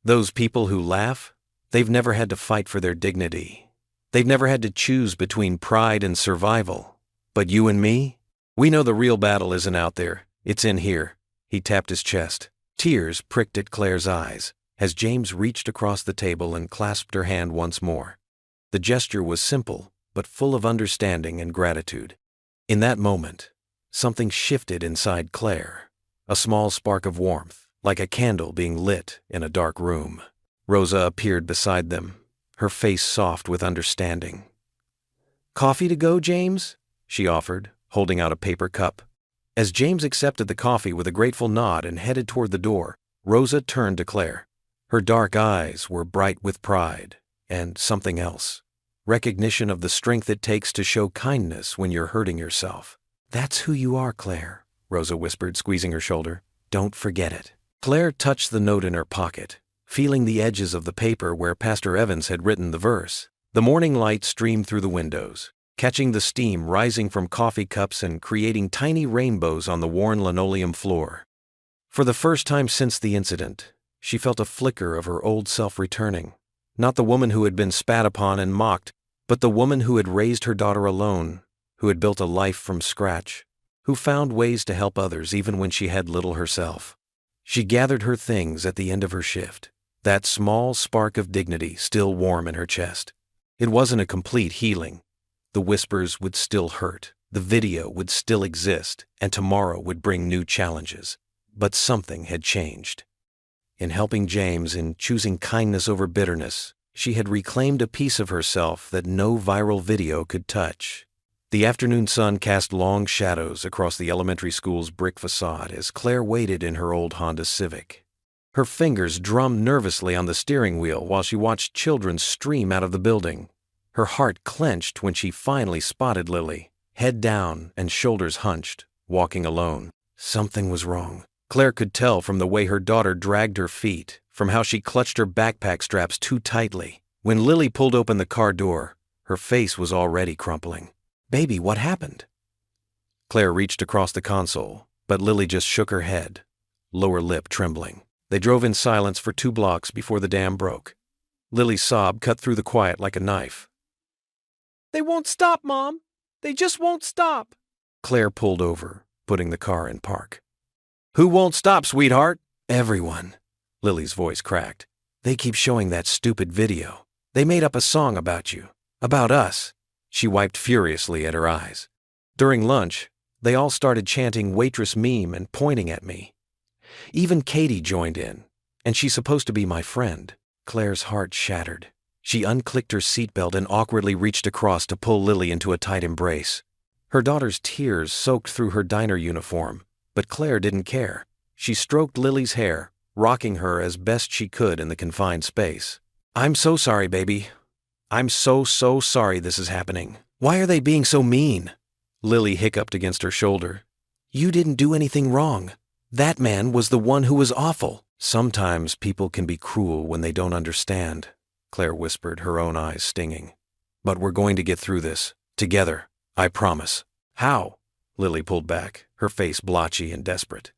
"Those people who laugh, they've never had to fight for their dignity. They've never had to choose between pride and survival. But you and me? We know the real battle isn't out there. It's in here." He tapped his chest. Tears pricked at Claire's eyes as James reached across the table and clasped her hand once more. The gesture was simple, but full of understanding and gratitude. In that moment, something shifted inside Claire. A small spark of warmth, like a candle being lit in a dark room. Rosa appeared beside them, her face soft with understanding. "Coffee to go, James?" she offered, holding out a paper cup. As James accepted the coffee with a grateful nod and headed toward the door, Rosa turned to Claire. Her dark eyes were bright with pride and something else. Recognition of the strength it takes to show kindness when you're hurting yourself. "That's who you are, Claire," Rosa whispered, squeezing her shoulder. "Don't forget it." Claire touched the note in her pocket, feeling the edges of the paper where Pastor Evans had written the verse. The morning light streamed through the windows, catching the steam rising from coffee cups and creating tiny rainbows on the worn linoleum floor. For the first time since the incident, she felt a flicker of her old self returning. Not the woman who had been spat upon and mocked, but the woman who had raised her daughter alone, who had built a life from scratch, who found ways to help others even when she had little herself. She gathered her things at the end of her shift, that small spark of dignity still warm in her chest. It wasn't a complete healing. The whispers would still hurt, the video would still exist, and tomorrow would bring new challenges. But something had changed. In helping James, in choosing kindness over bitterness, she had reclaimed a piece of herself that no viral video could touch. The afternoon sun cast long shadows across the elementary school's brick facade as Claire waited in her old Honda Civic. Her fingers drummed nervously on the steering wheel while she watched children stream out of the building. Her heart clenched when she finally spotted Lily, head down and shoulders hunched, walking alone. Something was wrong. Claire could tell from the way her daughter dragged her feet, from how she clutched her backpack straps too tightly. When Lily pulled open the car door, her face was already crumpling. "Baby, what happened?" Claire reached across the console, but Lily just shook her head, lower lip trembling. They drove in silence for 2 blocks before the dam broke. Lily's sob cut through the quiet like a knife. "They won't stop, Mom. They just won't stop." Claire pulled over, putting the car in park. "Who won't stop, sweetheart?" "Everyone." Lily's voice cracked. "They keep showing that stupid video. They made up a song about you. About us." She wiped furiously at her eyes. During lunch, they all started chanting Waitress meme and pointing at me. Even Katie joined in, and she's supposed to be my friend. Claire's heart shattered. She unclicked her seatbelt and awkwardly reached across to pull Lily into a tight embrace. Her daughter's tears soaked through her diner uniform, but Claire didn't care. She stroked Lily's hair, rocking her as best she could in the confined space. "I'm so sorry, baby. I'm so sorry this is happening. Why are they being so mean?" Lily hiccuped against her shoulder. "You didn't do anything wrong. That man was the one who was awful." "Sometimes people can be cruel when they don't understand," Claire whispered, her own eyes stinging. "But we're going to get through this. Together. I promise." "How?" Lily pulled back, her face blotchy and desperate.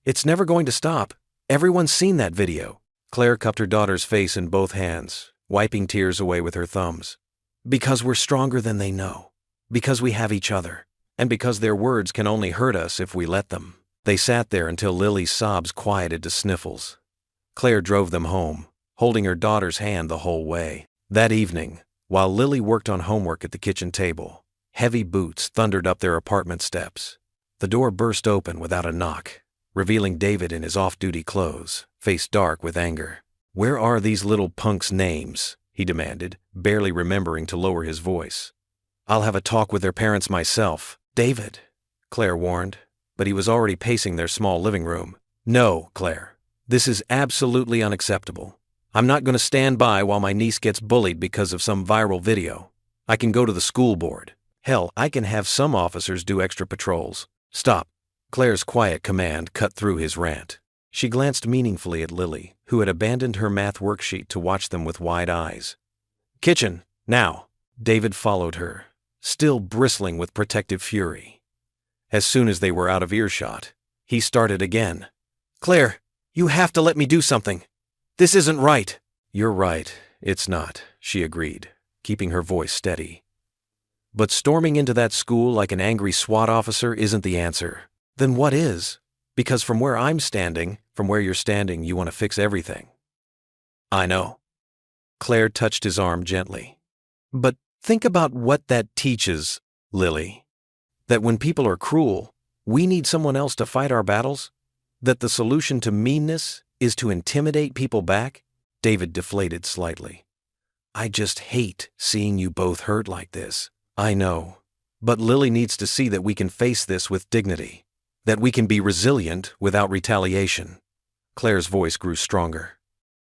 "It's never going to stop. Everyone's seen that video." Claire cupped her daughter's face in both hands, wiping tears away with her thumbs. "Because we're stronger than they know. Because we have each other. And because their words can only hurt us if we let them." They sat there until Lily's sobs quieted to sniffles. Claire drove them home, holding her daughter's hand the whole way. That evening, while Lily worked on homework at the kitchen table, heavy boots thundered up their apartment steps. The door burst open without a knock, revealing David in his off-duty clothes, face dark with anger. "Where are these little punks' names?" he demanded, barely remembering to lower his voice. "I'll have a talk with their parents myself." "David," Claire warned, but he was already pacing their small living room. "No, Claire. This is absolutely unacceptable. I'm not going to stand by while my niece gets bullied because of some viral video. I can go to the school board. Hell, I can have some officers do extra patrols." "Stop." Claire's quiet command cut through his rant. She glanced meaningfully at Lily, who had abandoned her math worksheet to watch them with wide eyes. "Kitchen, now." David followed her, still bristling with protective fury. As soon as they were out of earshot, he started again. "Claire, you have to let me do something. This isn't right." "You're right, it's not," she agreed, keeping her voice steady. "But storming into that school like an angry SWAT officer isn't the answer." "Then what is? Because from where I'm standing, from where you're standing, you want to fix everything." "I know." Claire touched his arm gently. "But think about what that teaches, Lily. That when people are cruel, we need someone else to fight our battles? That the solution to meanness is to intimidate people back? David deflated slightly. I just hate seeing you both hurt like this. I know. But Lily needs to see that we can face this with dignity. That we can be resilient without retaliation. Claire's voice grew stronger.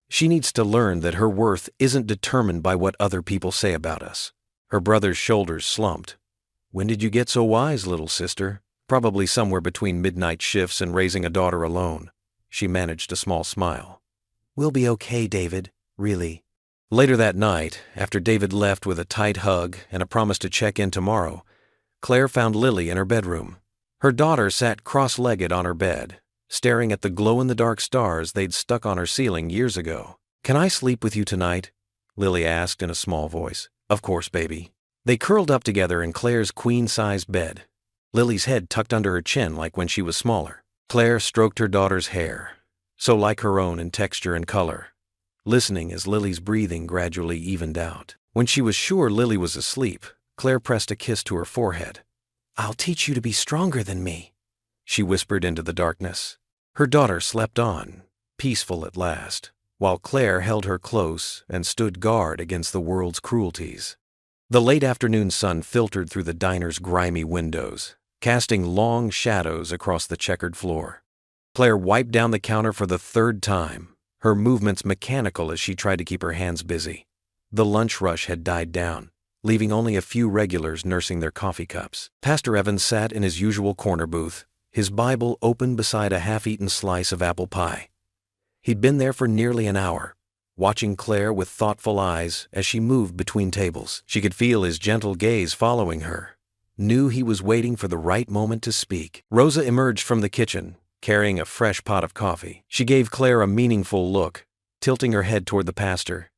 She needs to learn that her worth isn't determined by what other people say about us. Her brother's shoulders slumped. When did you get so wise, little sister? Probably somewhere between midnight shifts and raising a daughter alone. She managed a small smile. We'll be okay, David, really. Later that night, after David left with a tight hug and a promise to check in tomorrow, Claire found Lily in her bedroom. Her daughter sat cross-legged on her bed, staring at the glow-in-the-dark stars they'd stuck on her ceiling years ago. Can I sleep with you tonight? Lily asked in a small voice. Of course, baby. They curled up together in Claire's queen-sized bed, Lily's head tucked under her chin like when she was smaller. Claire stroked her daughter's hair, so like her own in texture and color, listening as Lily's breathing gradually evened out. When she was sure Lily was asleep, Claire pressed a kiss to her forehead. I'll teach you to be stronger than me, she whispered into the darkness. Her daughter slept on, peaceful at last, while Claire held her close and stood guard against the world's cruelties. The late afternoon sun filtered through the diner's grimy windows, casting long shadows across the checkered floor. Claire wiped down the counter for the third time, her movements mechanical as she tried to keep her hands busy. The lunch rush had died down, leaving only a few regulars nursing their coffee cups. Pastor Evans sat in his usual corner booth, his Bible open beside a half-eaten slice of apple pie. He'd been there for nearly an hour, watching Claire with thoughtful eyes as she moved between tables. She could feel his gentle gaze following her, knew he was waiting for the right moment to speak. Rosa emerged from the kitchen, carrying a fresh pot of coffee. She gave Claire a meaningful look, tilting her head toward the pastor.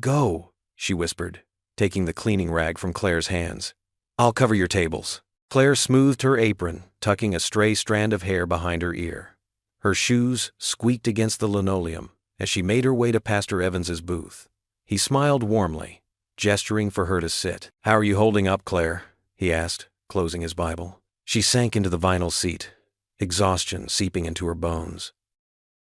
Go, she whispered, taking the cleaning rag from Claire's hands. I'll cover your tables. Claire smoothed her apron, tucking a stray strand of hair behind her ear. Her shoes squeaked against the linoleum as she made her way to Pastor Evans's booth. He smiled warmly, gesturing for her to sit. How are you holding up, Claire? He asked, closing his Bible. She sank into the vinyl seat, exhaustion seeping into her bones.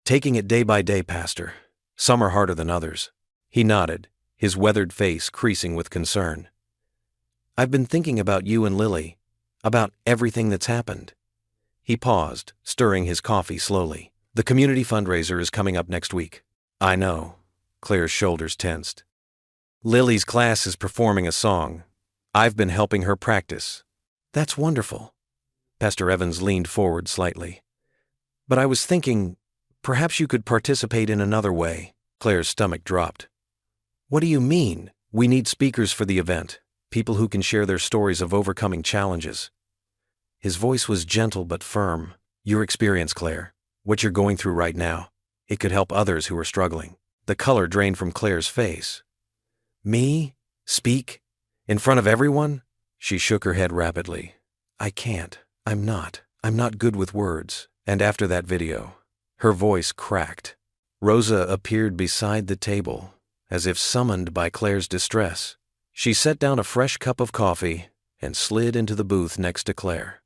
Taking it day by day, Pastor. Some are harder than others. He nodded, his weathered face creasing with concern. I've been thinking about you and Lily, about everything that's happened. He paused, stirring his coffee slowly. The community fundraiser is coming up next week. I know. Claire's shoulders tensed. Lily's class is performing a song. I've been helping her practice. That's wonderful. Pastor Evans leaned forward slightly. But I was thinking, perhaps you could participate in another way. Claire's stomach dropped. What do you mean? We need speakers for the event, people who can share their stories of overcoming challenges. His voice was gentle but firm. Your experience, Claire, what you're going through right now, it could help others who are struggling. The color drained from Claire's face. Me? Speak? In front of everyone? She shook her head rapidly. I can't. I'm not good with words. And after that video, her voice cracked. Rosa appeared beside the table, as if summoned by Claire's distress. She set down a fresh cup of coffee and slid into the booth next to Claire.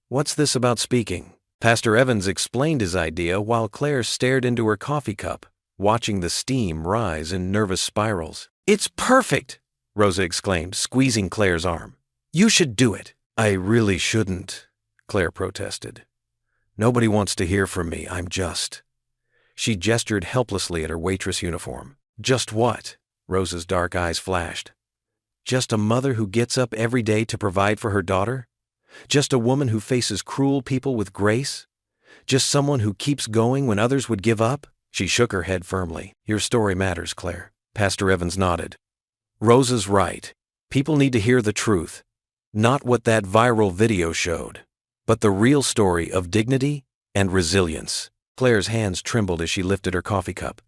What's this about speaking? Pastor Evans explained his idea while Claire stared into her coffee cup, watching the steam rise in nervous spirals. It's perfect! Rosa exclaimed, squeezing Claire's arm. You should do it. I really shouldn't, Claire protested. Nobody wants to hear from me. I'm just... She gestured helplessly at her waitress uniform. Just what? Rosa's dark eyes flashed. Just a mother who gets up every day to provide for her daughter? Just a woman who faces cruel people with grace? Just someone who keeps going when others would give up? She shook her head firmly. Your story matters, Claire. Pastor Evans nodded. Rosa's right. People need to hear the truth. Not what that viral video showed, but the real story of dignity and resilience. Claire's hands trembled as she lifted her coffee cup.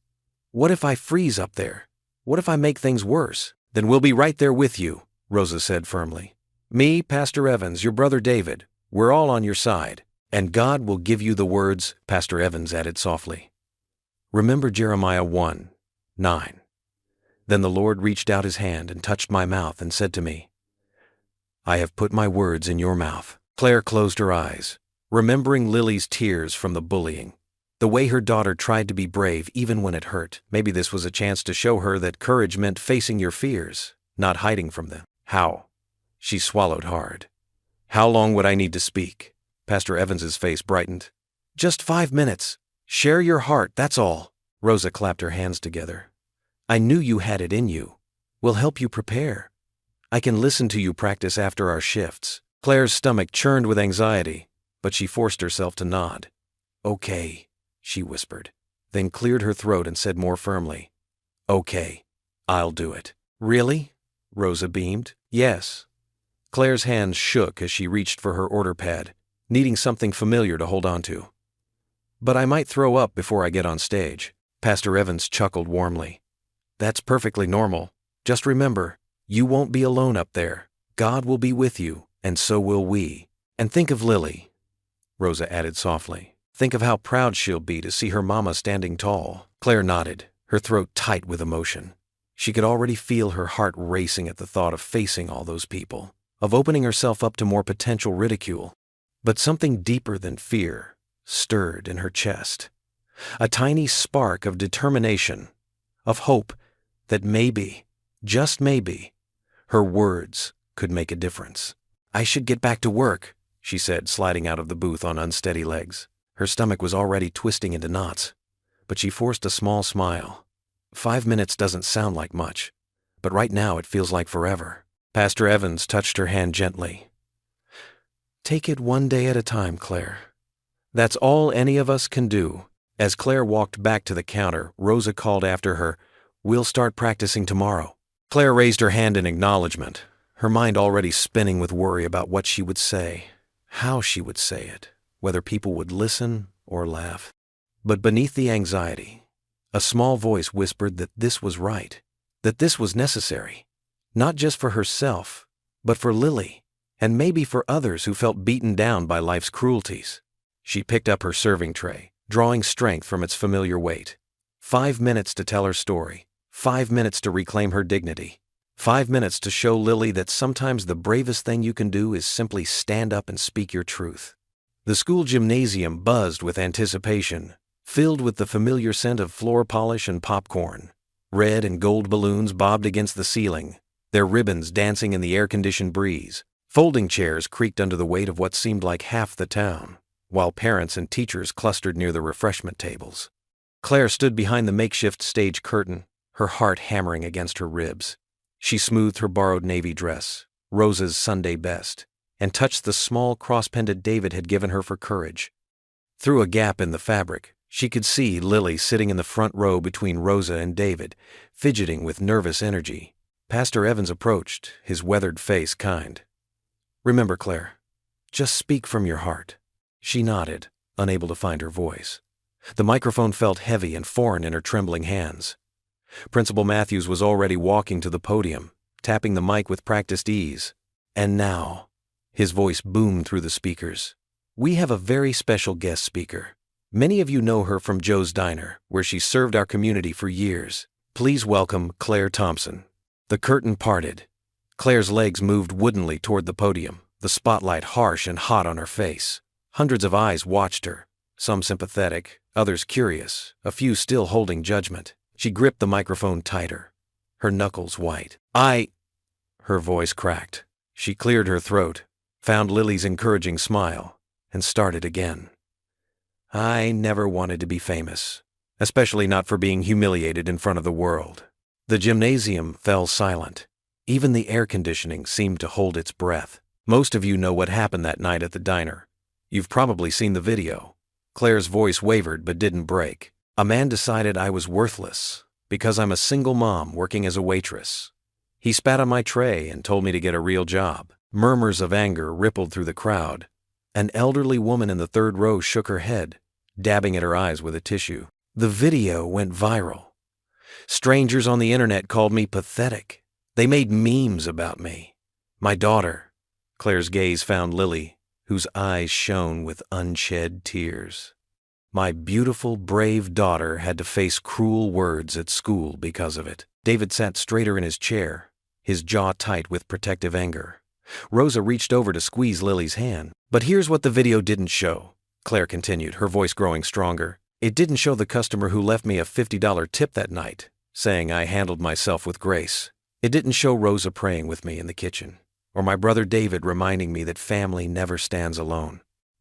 What if I freeze up there? What if I make things worse? Then we'll be right there with you, Rosa said firmly. Me, Pastor Evans, your brother David, we're all on your side. And God will give you the words, Pastor Evans added softly. Remember Jeremiah 1:9. Then the Lord reached out his hand and touched my mouth and said to me, I have put my words in your mouth. Claire closed her eyes, remembering Lily's tears from the bullying. The way her daughter tried to be brave even when it hurt. Maybe this was a chance to show her that courage meant facing your fears, not hiding from them. How? She swallowed hard. How long would I need to speak? Pastor Evans's face brightened. Just 5 minutes. Share your heart, that's all. Rosa clapped her hands together. I knew you had it in you. We'll help you prepare. I can listen to you practice after our shifts. Claire's stomach churned with anxiety, but she forced herself to nod. Okay, she whispered, then cleared her throat and said more firmly, Okay, I'll do it. Really? Rosa beamed. Yes. Claire's hands shook as she reached for her order pad, needing something familiar to hold on to. But I might throw up before I get on stage. Pastor Evans chuckled warmly. That's perfectly normal. Just remember, you won't be alone up there. God will be with you, and so will we. And think of Lily, Rosa added softly. Think of how proud she'll be to see her mama standing tall. Claire nodded, her throat tight with emotion. She could already feel her heart racing at the thought of facing all those people, of opening herself up to more potential ridicule. But something deeper than fear stirred in her chest. A tiny spark of determination, of hope that maybe, just maybe, her words could make a difference. I should get back to work, she said, sliding out of the booth on unsteady legs. Her stomach was already twisting into knots, but she forced a small smile. 5 minutes doesn't sound like much, but right now it feels like forever. Pastor Evans touched her hand gently. Take it one day at a time, Claire. That's all any of us can do. As Claire walked back to the counter, Rosa called after her, We'll start practicing tomorrow. Claire raised her hand in acknowledgement, her mind already spinning with worry about what she would say, how she would say it, whether people would listen or laugh. But beneath the anxiety, a small voice whispered that this was right, that this was necessary, not just for herself, but for Lily, and maybe for others who felt beaten down by life's cruelties. She picked up her serving tray, drawing strength from its familiar weight. 5 minutes to tell her story, 5 minutes to reclaim her dignity, 5 minutes to show Lily that sometimes the bravest thing you can do is simply stand up and speak your truth. The school gymnasium buzzed with anticipation, filled with the familiar scent of floor polish and popcorn. Red and gold balloons bobbed against the ceiling, their ribbons dancing in the air-conditioned breeze. Folding chairs creaked under the weight of what seemed like half the town, while parents and teachers clustered near the refreshment tables. Claire stood behind the makeshift stage curtain, her heart hammering against her ribs. She smoothed her borrowed navy dress, Rosa's Sunday best, and touched the small cross pendant David had given her for courage. Through a gap in the fabric, she could see Lily sitting in the front row between Rosa and David, fidgeting with nervous energy. Pastor Evans approached, his weathered face kind. Remember, Claire, just speak from your heart. She nodded, unable to find her voice. The microphone felt heavy and foreign in her trembling hands. Principal Matthews was already walking to the podium, tapping the mic with practiced ease. And now, his voice boomed through the speakers. We have a very special guest speaker. Many of you know her from Joe's Diner, where she served our community for years. Please welcome Claire Thompson. The curtain parted. Claire's legs moved woodenly toward the podium, the spotlight harsh and hot on her face. Hundreds of eyes watched her, some sympathetic, others curious, a few still holding judgment. She gripped the microphone tighter, her knuckles white. Her voice cracked. She cleared her throat, found Lily's encouraging smile, and started again. I never wanted to be famous, especially not for being humiliated in front of the world. The gymnasium fell silent. Even the air conditioning seemed to hold its breath. Most of you know what happened that night at the diner. You've probably seen the video. Claire's voice wavered but didn't break. A man decided I was worthless because I'm a single mom working as a waitress. He spat on my tray and told me to get a real job. Murmurs of anger rippled through the crowd. An elderly woman in the third row shook her head, dabbing at her eyes with a tissue. The video went viral. Strangers on the internet called me pathetic. They made memes about me. My daughter, Claire's gaze found Lily, whose eyes shone with unshed tears. My beautiful, brave daughter had to face cruel words at school because of it. David sat straighter in his chair, his jaw tight with protective anger. Rosa reached over to squeeze Lily's hand. "But here's what the video didn't show," Claire continued, her voice growing stronger. "It didn't show the customer who left me a $50 tip that night, saying I handled myself with grace. It didn't show Rosa praying with me in the kitchen, or my brother David reminding me that family never stands alone."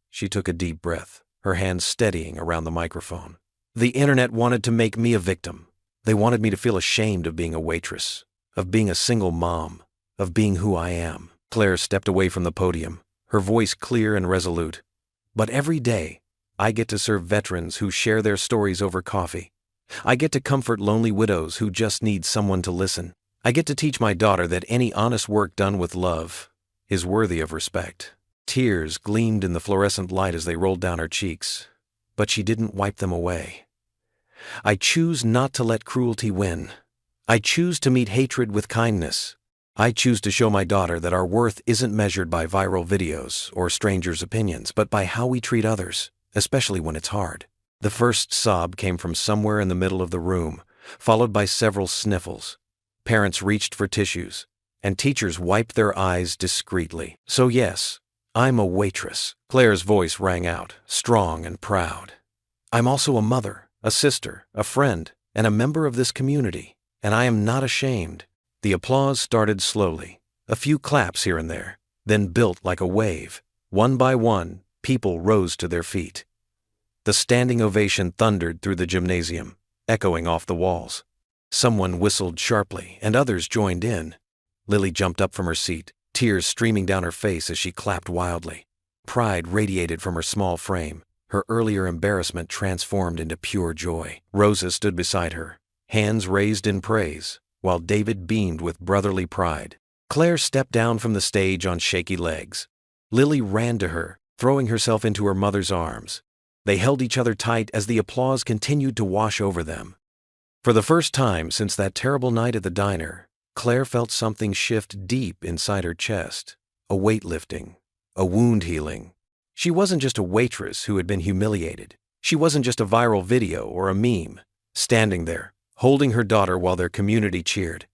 She took a deep breath, her hands steadying around the microphone. "The internet wanted to make me a victim. They wanted me to feel ashamed of being a waitress, of being a single mom, of being who I am." Claire stepped away from the podium, her voice clear and resolute. "But every day, I get to serve veterans who share their stories over coffee. I get to comfort lonely widows who just need someone to listen. I get to teach my daughter that any honest work done with love is worthy of respect." Tears gleamed in the fluorescent light as they rolled down her cheeks, but she didn't wipe them away. "I choose not to let cruelty win. I choose to meet hatred with kindness. I choose to show my daughter that our worth isn't measured by viral videos or strangers' opinions, but by how we treat others, especially when it's hard." The first sob came from somewhere in the middle of the room, followed by several sniffles. Parents reached for tissues, and teachers wiped their eyes discreetly. "So yes, I'm a waitress," Claire's voice rang out, strong and proud. "I'm also a mother, a sister, a friend, and a member of this community, and I am not ashamed." The applause started slowly, a few claps here and there, then built like a wave. One by one, people rose to their feet. The standing ovation thundered through the gymnasium, echoing off the walls. Someone whistled sharply, and others joined in. Lily jumped up from her seat, tears streaming down her face as she clapped wildly. Pride radiated from her small frame, her earlier embarrassment transformed into pure joy. Rosa stood beside her, hands raised in praise, while David beamed with brotherly pride. Claire stepped down from the stage on shaky legs. Lily ran to her, throwing herself into her mother's arms. They held each other tight as the applause continued to wash over them. For the first time since that terrible night at the diner, Claire felt something shift deep inside her chest, a weight lifting, a wound healing. She wasn't just a waitress who had been humiliated. She wasn't just a viral video or a meme. Standing there, holding her daughter while their community cheered,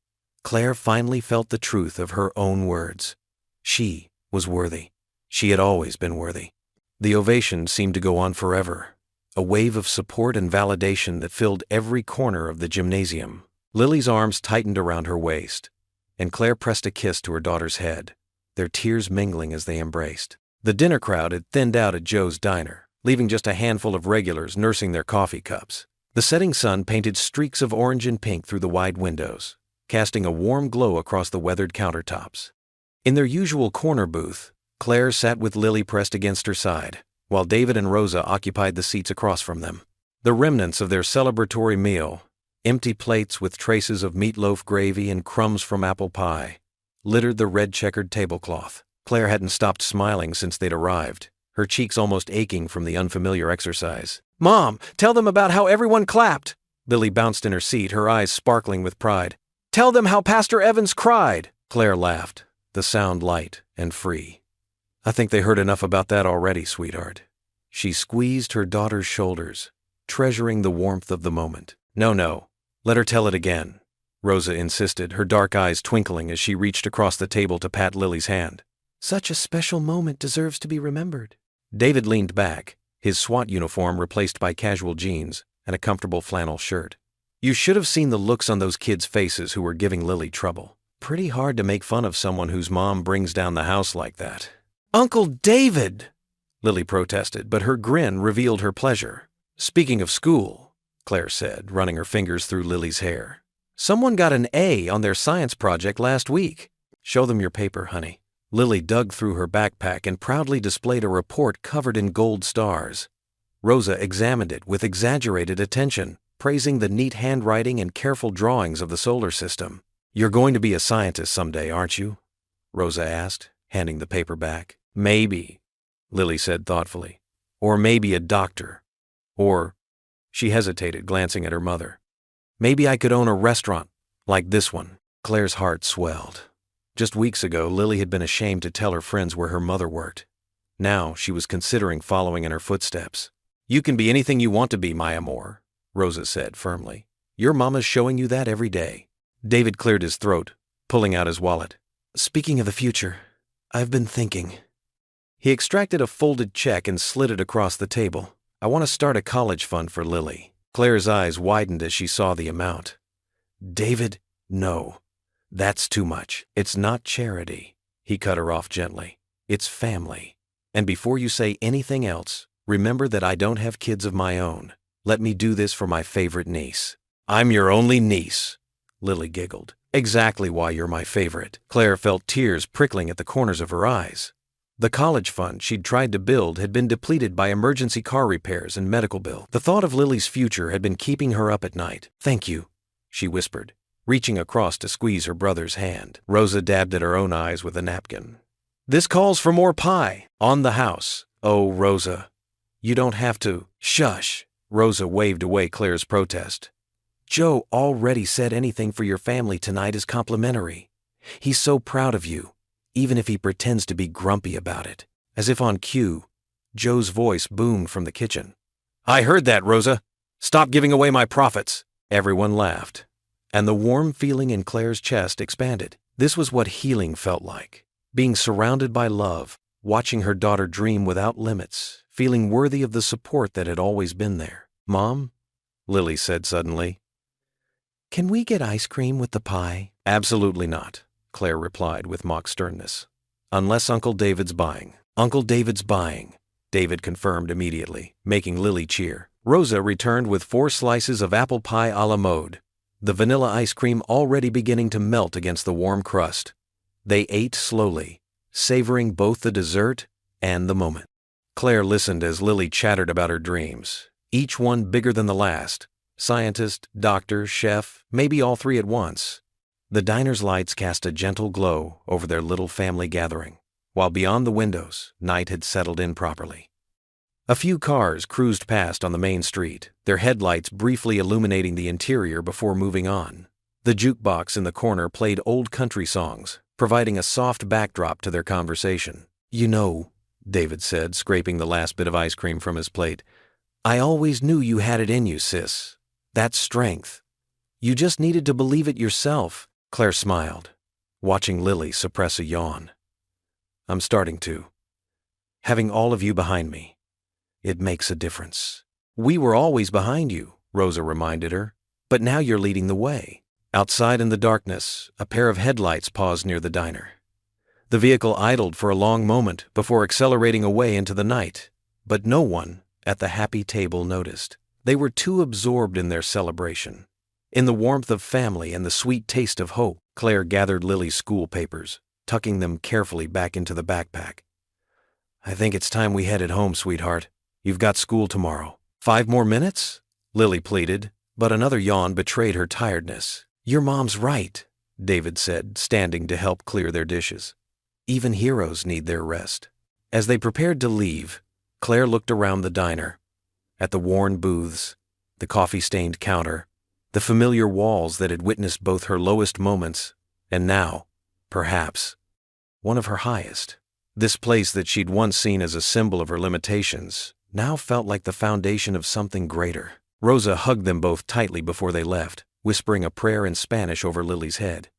Claire finally felt the truth of her own words. She was worthy. She had always been worthy. The ovation seemed to go on forever, a wave of support and validation that filled every corner of the gymnasium. Lily's arms tightened around her waist, and Claire pressed a kiss to her daughter's head, their tears mingling as they embraced. The dinner crowd had thinned out at Joe's diner, leaving just a handful of regulars nursing their coffee cups. The setting sun painted streaks of orange and pink through the wide windows, casting a warm glow across the weathered countertops. In their usual corner booth, Claire sat with Lily pressed against her side, while David and Rosa occupied the seats across from them. The remnants of their celebratory meal, empty plates with traces of meatloaf gravy and crumbs from apple pie, littered the red-checkered tablecloth. Claire hadn't stopped smiling since they'd arrived, her cheeks almost aching from the unfamiliar exercise. "Mom, tell them about how everyone clapped!" Lily bounced in her seat, her eyes sparkling with pride. "Tell them how Pastor Evans cried!" Claire laughed, the sound light and free. "I think they heard enough about that already, sweetheart." She squeezed her daughter's shoulders, treasuring the warmth of the moment. No, let her tell it again," Rosa insisted, her dark eyes twinkling as she reached across the table to pat Lily's hand. "Such a special moment deserves to be remembered." David leaned back, his SWAT uniform replaced by casual jeans and a comfortable flannel shirt. You should have seen the looks on those kids' faces who were giving Lily trouble. Pretty hard to make fun of someone whose mom brings down the house like that. "Uncle David!" Lily protested, but her grin revealed her pleasure. "Speaking of school," Claire said, running her fingers through Lily's hair, "someone got an A on their science project last week. Show them your paper, honey." Lily dug through her backpack and proudly displayed a report covered in gold stars. Rosa examined it with exaggerated attention, praising the neat handwriting and careful drawings of the solar system. "You're going to be a scientist someday, aren't you?" Rosa asked, handing the paper back. "Maybe," Lily said thoughtfully. "Or maybe a doctor. Or," she hesitated, glancing at her mother, "maybe I could own a restaurant, like this one." Claire's heart swelled. Just weeks ago, Lily had been ashamed to tell her friends where her mother worked. Now she was considering following in her footsteps. "You can be anything you want to be, my amor," Rosa said firmly. "Your mama's showing you that every day." David cleared his throat, pulling out his wallet. "Speaking of the future, I've been thinking. He extracted a folded check and slid it across the table. I want to start a college fund for Lily. Claire's eyes widened as she saw the amount. David, no. That's too much. It's not charity. He cut her off gently. It's family. And before you say anything else, remember that I don't have kids of my own. Let me do this for my favorite niece. I'm your only niece. Lily giggled. Exactly why you're my favorite. Claire felt tears prickling at the corners of her eyes. The college fund she'd tried to build had been depleted by emergency car repairs and medical bills. The thought of Lily's future had been keeping her up at night. Thank you, she whispered, reaching across to squeeze her brother's hand. Rosa dabbed at her own eyes with a napkin. This calls for more pie. On the house. Oh, Rosa. You don't have to. Shush. Rosa waved away Claire's protest. Joe already said anything for your family tonight is complimentary. He's so proud of you, even if he pretends to be grumpy about it. As if on cue, Joe's voice boomed from the kitchen. I heard that, Rosa. Stop giving away my profits. Everyone laughed, and the warm feeling in Claire's chest expanded. This was what healing felt like. Being surrounded by love, watching her daughter dream without limits, feeling worthy of the support that had always been there. Mom, Lily said suddenly, can we get ice cream with the pie? Absolutely not, Claire replied with mock sternness. Unless Uncle David's buying. Uncle David's buying, David confirmed immediately, making Lily cheer. Rosa returned with 4 slices of apple pie a la mode, the vanilla ice cream already beginning to melt against the warm crust. They ate slowly, savoring both the dessert and the moment. Claire listened as Lily chattered about her dreams, each one bigger than the last. Scientist, doctor, chef, maybe all 3 at once. The diner's lights cast a gentle glow over their little family gathering, while beyond the windows, night had settled in properly. A few cars cruised past on the main street, their headlights briefly illuminating the interior before moving on. The jukebox in the corner played old country songs, providing a soft backdrop to their conversation. You know, David said, scraping the last bit of ice cream from his plate, I always knew you had it in you, sis. That's strength. You just needed to believe it yourself. Claire smiled, watching Lily suppress a yawn. I'm starting to. Having all of you behind me, it makes a difference. We were always behind you, Rosa reminded her, but now you're leading the way. Outside in the darkness, a pair of headlights paused near the diner. The vehicle idled for a long moment before accelerating away into the night, but no one at the happy table noticed. They were too absorbed in their celebration. In the warmth of family and the sweet taste of hope, Claire gathered Lily's school papers, tucking them carefully back into the backpack. I think it's time we headed home, sweetheart. You've got school tomorrow. 5 more minutes? Lily pleaded, but another yawn betrayed her tiredness. Your mom's right, David said, standing to help clear their dishes. Even heroes need their rest. As they prepared to leave, Claire looked around the diner, at the worn booths, the coffee-stained counter, the familiar walls that had witnessed both her lowest moments and now, perhaps, one of her highest. This place that she'd once seen as a symbol of her limitations now felt like the foundation of something greater. Rosa hugged them both tightly before they left, whispering a prayer in Spanish over Lily's head.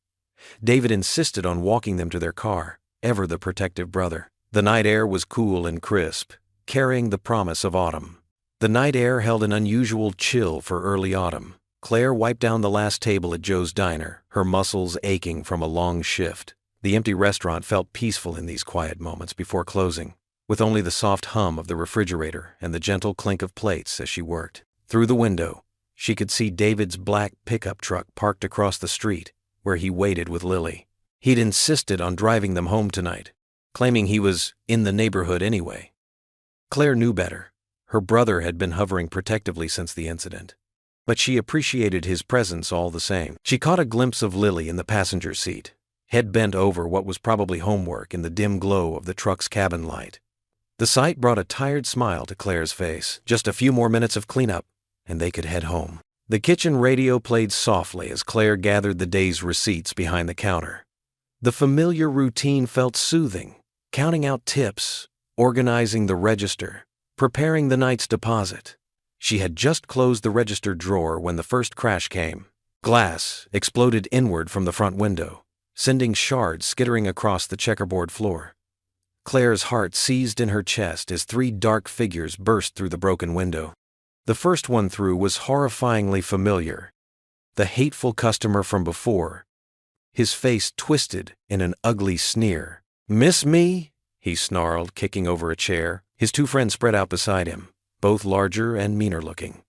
David insisted on walking them to their car, ever the protective brother. The night air was cool and crisp, carrying the promise of autumn. The night air held an unusual chill for early autumn. Claire wiped down the last table at Joe's diner, her muscles aching from a long shift. The empty restaurant felt peaceful in these quiet moments before closing, with only the soft hum of the refrigerator and the gentle clink of plates as she worked. Through the window, she could see David's black pickup truck parked across the street, where he waited with Lily. He'd insisted on driving them home tonight, claiming he was in the neighborhood anyway. Claire knew better. Her brother had been hovering protectively since the incident, but she appreciated his presence all the same. She caught a glimpse of Lily in the passenger seat, head bent over what was probably homework in the dim glow of the truck's cabin light. The sight brought a tired smile to Claire's face. Just a few more minutes of cleanup, and they could head home. The kitchen radio played softly as Claire gathered the day's receipts behind the counter. The familiar routine felt soothing, counting out tips, organizing the register, preparing the night's deposit. She had just closed the register drawer when the first crash came. Glass exploded inward from the front window, sending shards skittering across the checkerboard floor. Claire's heart seized in her chest as three dark figures burst through the broken window. The first one through was horrifyingly familiar. The hateful customer from before, his face twisted in an ugly sneer. "Miss me?" he snarled, kicking over a chair. His two friends spread out beside him, both larger and meaner looking.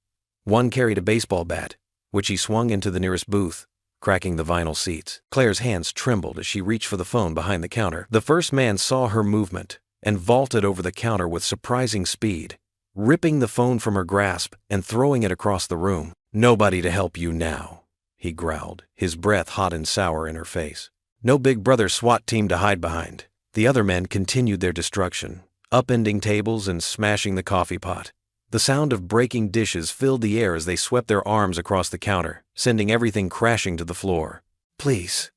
One carried a baseball bat, which he swung into the nearest booth, cracking the vinyl seats. Claire's hands trembled as she reached for the phone behind the counter. The first man saw her movement and vaulted over the counter with surprising speed, ripping the phone from her grasp and throwing it across the room. "Nobody to help you now," he growled, his breath hot and sour in her face. "No Big Brother SWAT team to hide behind." The other men continued their destruction, upending tables and smashing the coffee pot. The sound of breaking dishes filled the air as they swept their arms across the counter, sending everything crashing to the floor. "Please,"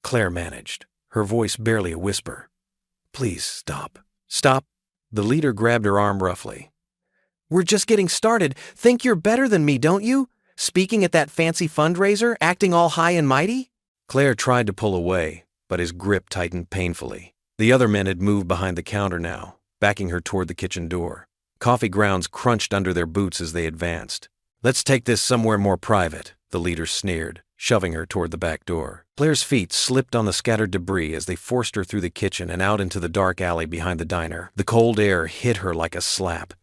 Claire managed, her voice barely a whisper. "Please stop." "Stop." The leader grabbed her arm roughly. "We're just getting started. Think you're better than me, don't you? Speaking at that fancy fundraiser, acting all high and mighty?" Claire tried to pull away, but his grip tightened painfully. The other men had moved behind the counter now, backing her toward the kitchen door. Coffee grounds crunched under their boots as they advanced. "Let's take this somewhere more private," the leader sneered, shoving her toward the back door. Claire's feet slipped on the scattered debris as they forced her through the kitchen and out into the dark alley behind the diner. The cold air hit her like a slap,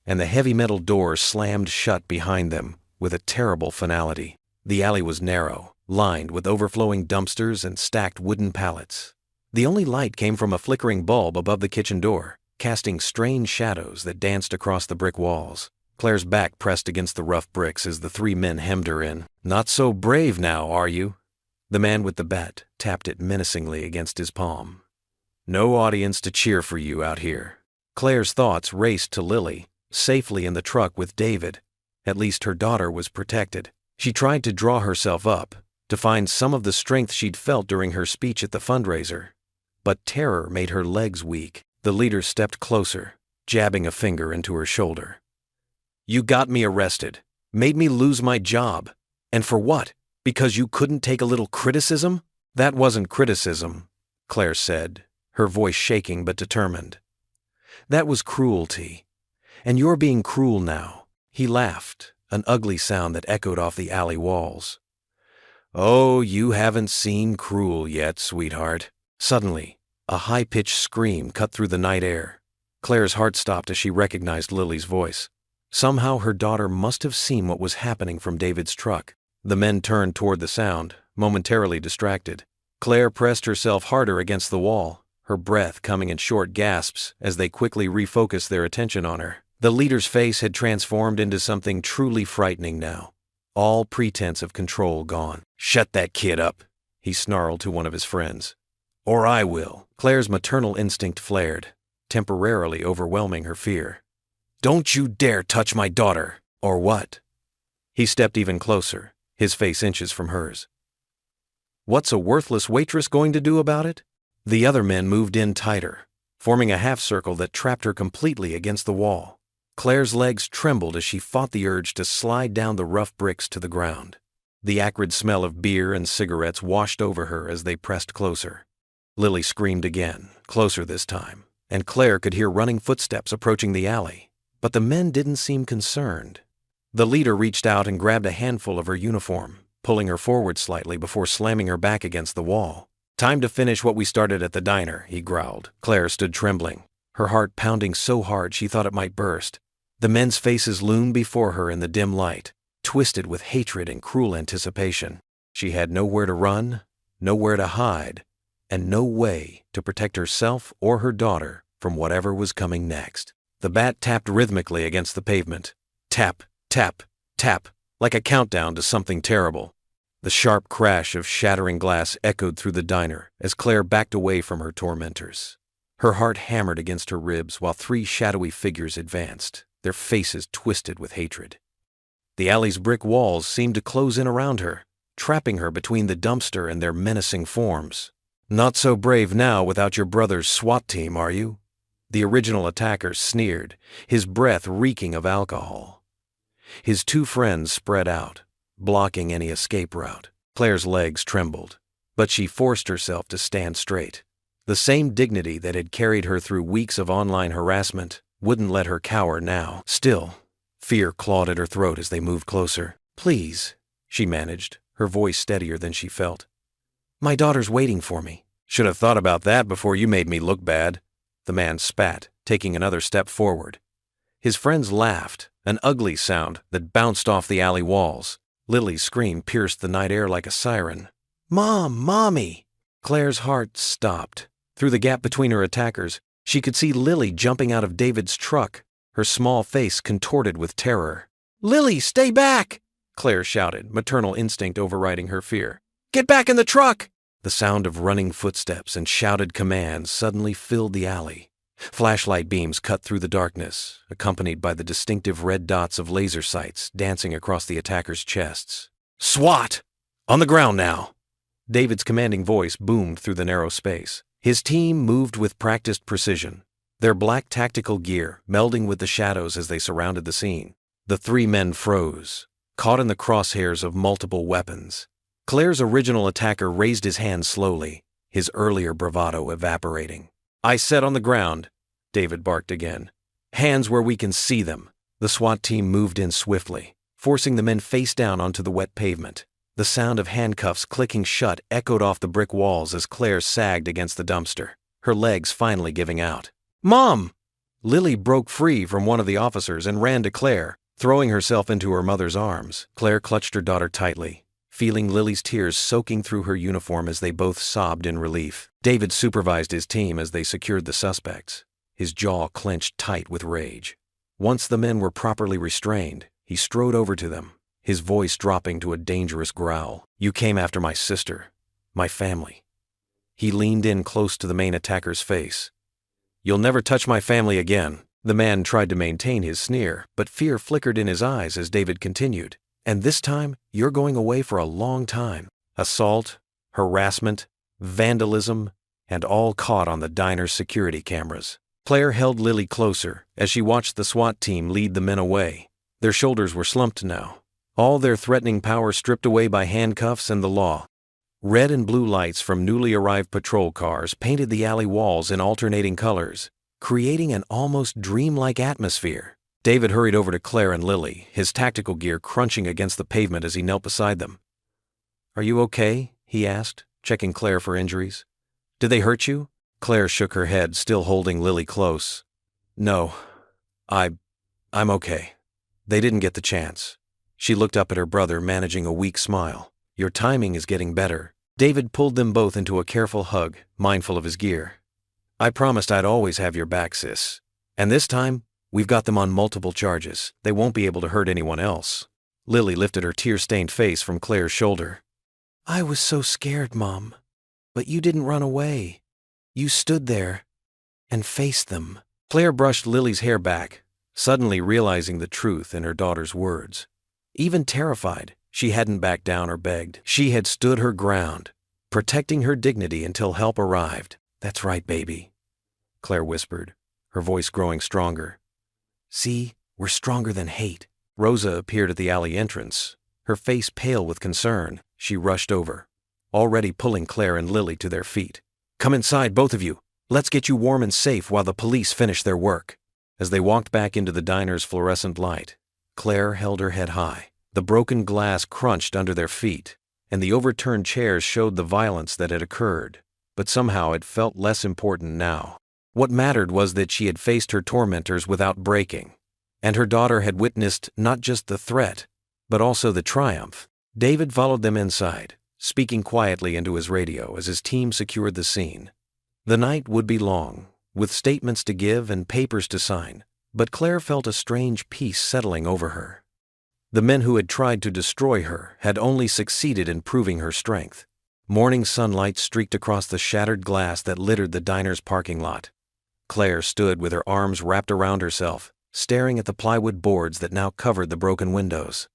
and the heavy metal doors slammed shut behind them with a terrible finality. The alley was narrow, lined with overflowing dumpsters and stacked wooden pallets. The only light came from a flickering bulb above the kitchen door, casting strange shadows that danced across the brick walls. Claire's back pressed against the rough bricks as the three men hemmed her in. "Not so brave now, are you?" The man with the bat tapped it menacingly against his palm. "No audience to cheer for you out here." Claire's thoughts raced to Lily, safely in the truck with David. At least her daughter was protected. She tried to draw herself up, to find some of the strength she'd felt during her speech at the fundraiser. But terror made her legs weak. The leader stepped closer, jabbing a finger into her shoulder. "You got me arrested, made me lose my job. And for what? Because you couldn't take a little criticism?" "That wasn't criticism," Claire said, her voice shaking but determined. "That was cruelty. And you're being cruel now." He laughed, an ugly sound that echoed off the alley walls. "Oh, you haven't seen cruel yet, sweetheart." Suddenly, a high-pitched scream cut through the night air. Claire's heart stopped as she recognized Lily's voice. Somehow her daughter must have seen what was happening from David's truck. The men turned toward the sound, momentarily distracted. Claire pressed herself harder against the wall, her breath coming in short gasps as they quickly refocused their attention on her. The leader's face had transformed into something truly frightening now, all pretense of control gone. "Shut that kid up," he snarled to one of his friends. "Or I will." Claire's maternal instinct flared, temporarily overwhelming her fear. "Don't you dare touch my daughter, or what?" He stepped even closer, his face inches from hers. "What's a worthless waitress going to do about it?" The other men moved in tighter, forming a half-circle that trapped her completely against the wall. Claire's legs trembled as she fought the urge to slide down the rough bricks to the ground. The acrid smell of beer and cigarettes washed over her as they pressed closer. Lily screamed again, closer this time, and Claire could hear running footsteps approaching the alley. But the men didn't seem concerned. The leader reached out and grabbed a handful of her uniform, pulling her forward slightly before slamming her back against the wall. "Time to finish what we started at the diner," he growled. Claire stood trembling, her heart pounding so hard she thought it might burst. The men's faces loomed before her in the dim light, twisted with hatred and cruel anticipation. She had nowhere to run, nowhere to hide, and no way to protect herself or her daughter from whatever was coming next. The bat tapped rhythmically against the pavement. Tap, tap, tap, like a countdown to something terrible. The sharp crash of shattering glass echoed through the diner as Claire backed away from her tormentors. Her heart hammered against her ribs while three shadowy figures advanced, their faces twisted with hatred. The alley's brick walls seemed to close in around her, trapping her between the dumpster and their menacing forms. "Not so brave now without your brother's SWAT team, are you?" The original attacker sneered, his breath reeking of alcohol. His two friends spread out, blocking any escape route. Claire's legs trembled, but she forced herself to stand straight. The same dignity that had carried her through weeks of online harassment wouldn't let her cower now. Still, fear clawed at her throat as they moved closer. "Please," she managed, her voice steadier than she felt. "My daughter's waiting for me." "Should have thought about that before you made me look bad," the man spat, taking another step forward. His friends laughed, an ugly sound that bounced off the alley walls. Lily's scream pierced the night air like a siren. "Mom! Mommy!" Claire's heart stopped. Through the gap between her attackers, she could see Lily jumping out of David's truck, her small face contorted with terror. "Lily, stay back!" Claire shouted, maternal instinct overriding her fear. "Get back in the truck!" The sound of running footsteps and shouted commands suddenly filled the alley. Flashlight beams cut through the darkness, accompanied by the distinctive red dots of laser sights dancing across the attackers' chests. "SWAT! On the ground now!" David's commanding voice boomed through the narrow space. His team moved with practiced precision, their black tactical gear melding with the shadows as they surrounded the scene. The three men froze, caught in the crosshairs of multiple weapons. Claire's original attacker raised his hand slowly, his earlier bravado evaporating. "I said on the ground," David barked again. "Hands where we can see them." The SWAT team moved in swiftly, forcing the men face down onto the wet pavement. The sound of handcuffs clicking shut echoed off the brick walls as Claire sagged against the dumpster, her legs finally giving out. "Mom!" Lily broke free from one of the officers and ran to Claire, throwing herself into her mother's arms. Claire clutched her daughter tightly, feeling Lily's tears soaking through her uniform as they both sobbed in relief. David supervised his team as they secured the suspects, his jaw clenched tight with rage. Once the men were properly restrained, he strode over to them, his voice dropping to a dangerous growl. "You came after my sister, my family." He leaned in close to the main attacker's face. "You'll never touch my family again." The man tried to maintain his sneer, but fear flickered in his eyes as David continued. "And this time, you're going away for a long time." Assault, harassment, vandalism, and all caught on the diner's security cameras. Claire held Lily closer as she watched the SWAT team lead the men away. Their shoulders were slumped now, all their threatening power stripped away by handcuffs and the law. Red and blue lights from newly arrived patrol cars painted the alley walls in alternating colors, creating an almost dreamlike atmosphere. David hurried over to Claire and Lily, his tactical gear crunching against the pavement as he knelt beside them. "Are you okay?" he asked, checking Claire for injuries. "Did they hurt you?" Claire shook her head, still holding Lily close. "No, I'm okay. They didn't get the chance." She looked up at her brother, managing a weak smile. "Your timing is getting better." David pulled them both into a careful hug, mindful of his gear. "I promised I'd always have your back, sis. And this time, we've got them on multiple charges. They won't be able to hurt anyone else." Lily lifted her tear-stained face from Claire's shoulder. "I was so scared, Mom. But you didn't run away. You stood there and faced them." Claire brushed Lily's hair back, suddenly realizing the truth in her daughter's words. Even terrified, she hadn't backed down or begged. She had stood her ground, protecting her dignity until help arrived. "That's right, baby," Claire whispered, her voice growing stronger. "See, we're stronger than hate." Rosa appeared at the alley entrance, her face pale with concern. She rushed over, already pulling Claire and Lily to their feet. "Come inside, both of you. Let's get you warm and safe while the police finish their work." As they walked back into the diner's fluorescent light, Claire held her head high. The broken glass crunched under their feet, and the overturned chairs showed the violence that had occurred, but somehow it felt less important now. What mattered was that she had faced her tormentors without breaking, and her daughter had witnessed not just the threat, but also the triumph. David followed them inside, speaking quietly into his radio as his team secured the scene. The night would be long, with statements to give and papers to sign, but Claire felt a strange peace settling over her. The men who had tried to destroy her had only succeeded in proving her strength. Morning sunlight streaked across the shattered glass that littered the diner's parking lot. Claire stood with her arms wrapped around herself, staring at the plywood boards that now covered the broken windows.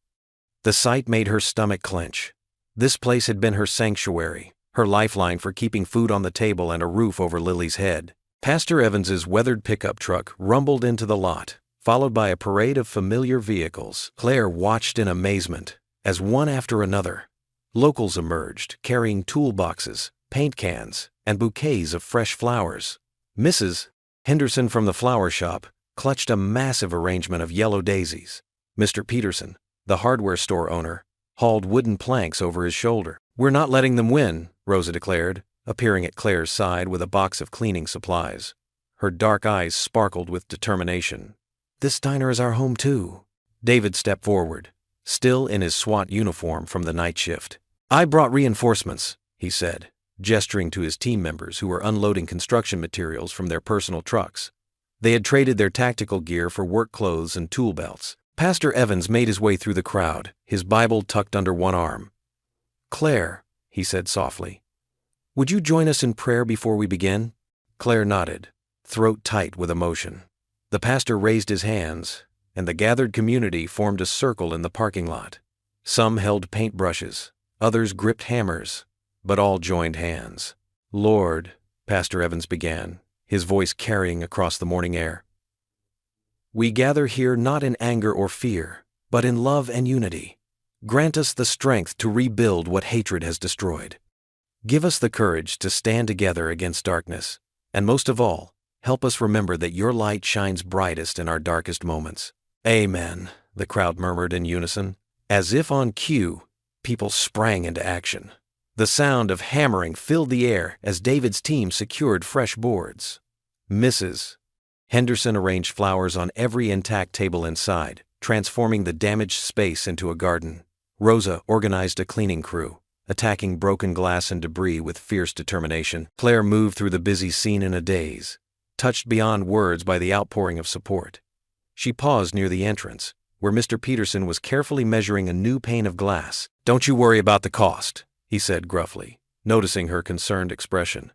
The sight made her stomach clench. This place had been her sanctuary, her lifeline for keeping food on the table and a roof over Lily's head. Pastor Evans's weathered pickup truck rumbled into the lot, followed by a parade of familiar vehicles. Claire watched in amazement as one after another, locals emerged, carrying toolboxes, paint cans, and bouquets of fresh flowers. Mrs. Henderson from the flower shop clutched a massive arrangement of yellow daisies. Mr. Peterson, the hardware store owner, hauled wooden planks over his shoulder. "We're not letting them win," Rosa declared, appearing at Claire's side with a box of cleaning supplies. Her dark eyes sparkled with determination. "This diner is our home too." David stepped forward, still in his SWAT uniform from the night shift. "I brought reinforcements," he said, gesturing to his team members who were unloading construction materials from their personal trucks. They had traded their tactical gear for work clothes and tool belts. Pastor Evans made his way through the crowd, his Bible tucked under one arm. "Claire," he said softly, "would you join us in prayer before we begin?" Claire nodded, throat tight with emotion. The pastor raised his hands, and the gathered community formed a circle in the parking lot. Some held paintbrushes, others gripped hammers, but all joined hands. "Lord," Pastor Evans began, his voice carrying across the morning air, "we gather here not in anger or fear, but in love and unity. Grant us the strength to rebuild what hatred has destroyed. Give us the courage to stand together against darkness, and most of all, help us remember that your light shines brightest in our darkest moments." "Amen," the crowd murmured in unison. As if on cue, people sprang into action. The sound of hammering filled the air as David's team secured fresh boards. Mrs. Henderson arranged flowers on every intact table inside, transforming the damaged space into a garden. Rosa organized a cleaning crew, attacking broken glass and debris with fierce determination. Claire moved through the busy scene in a daze, touched beyond words by the outpouring of support. She paused near the entrance, where Mr. Peterson was carefully measuring a new pane of glass. "Don't you worry about the cost," he said gruffly, noticing her concerned expression.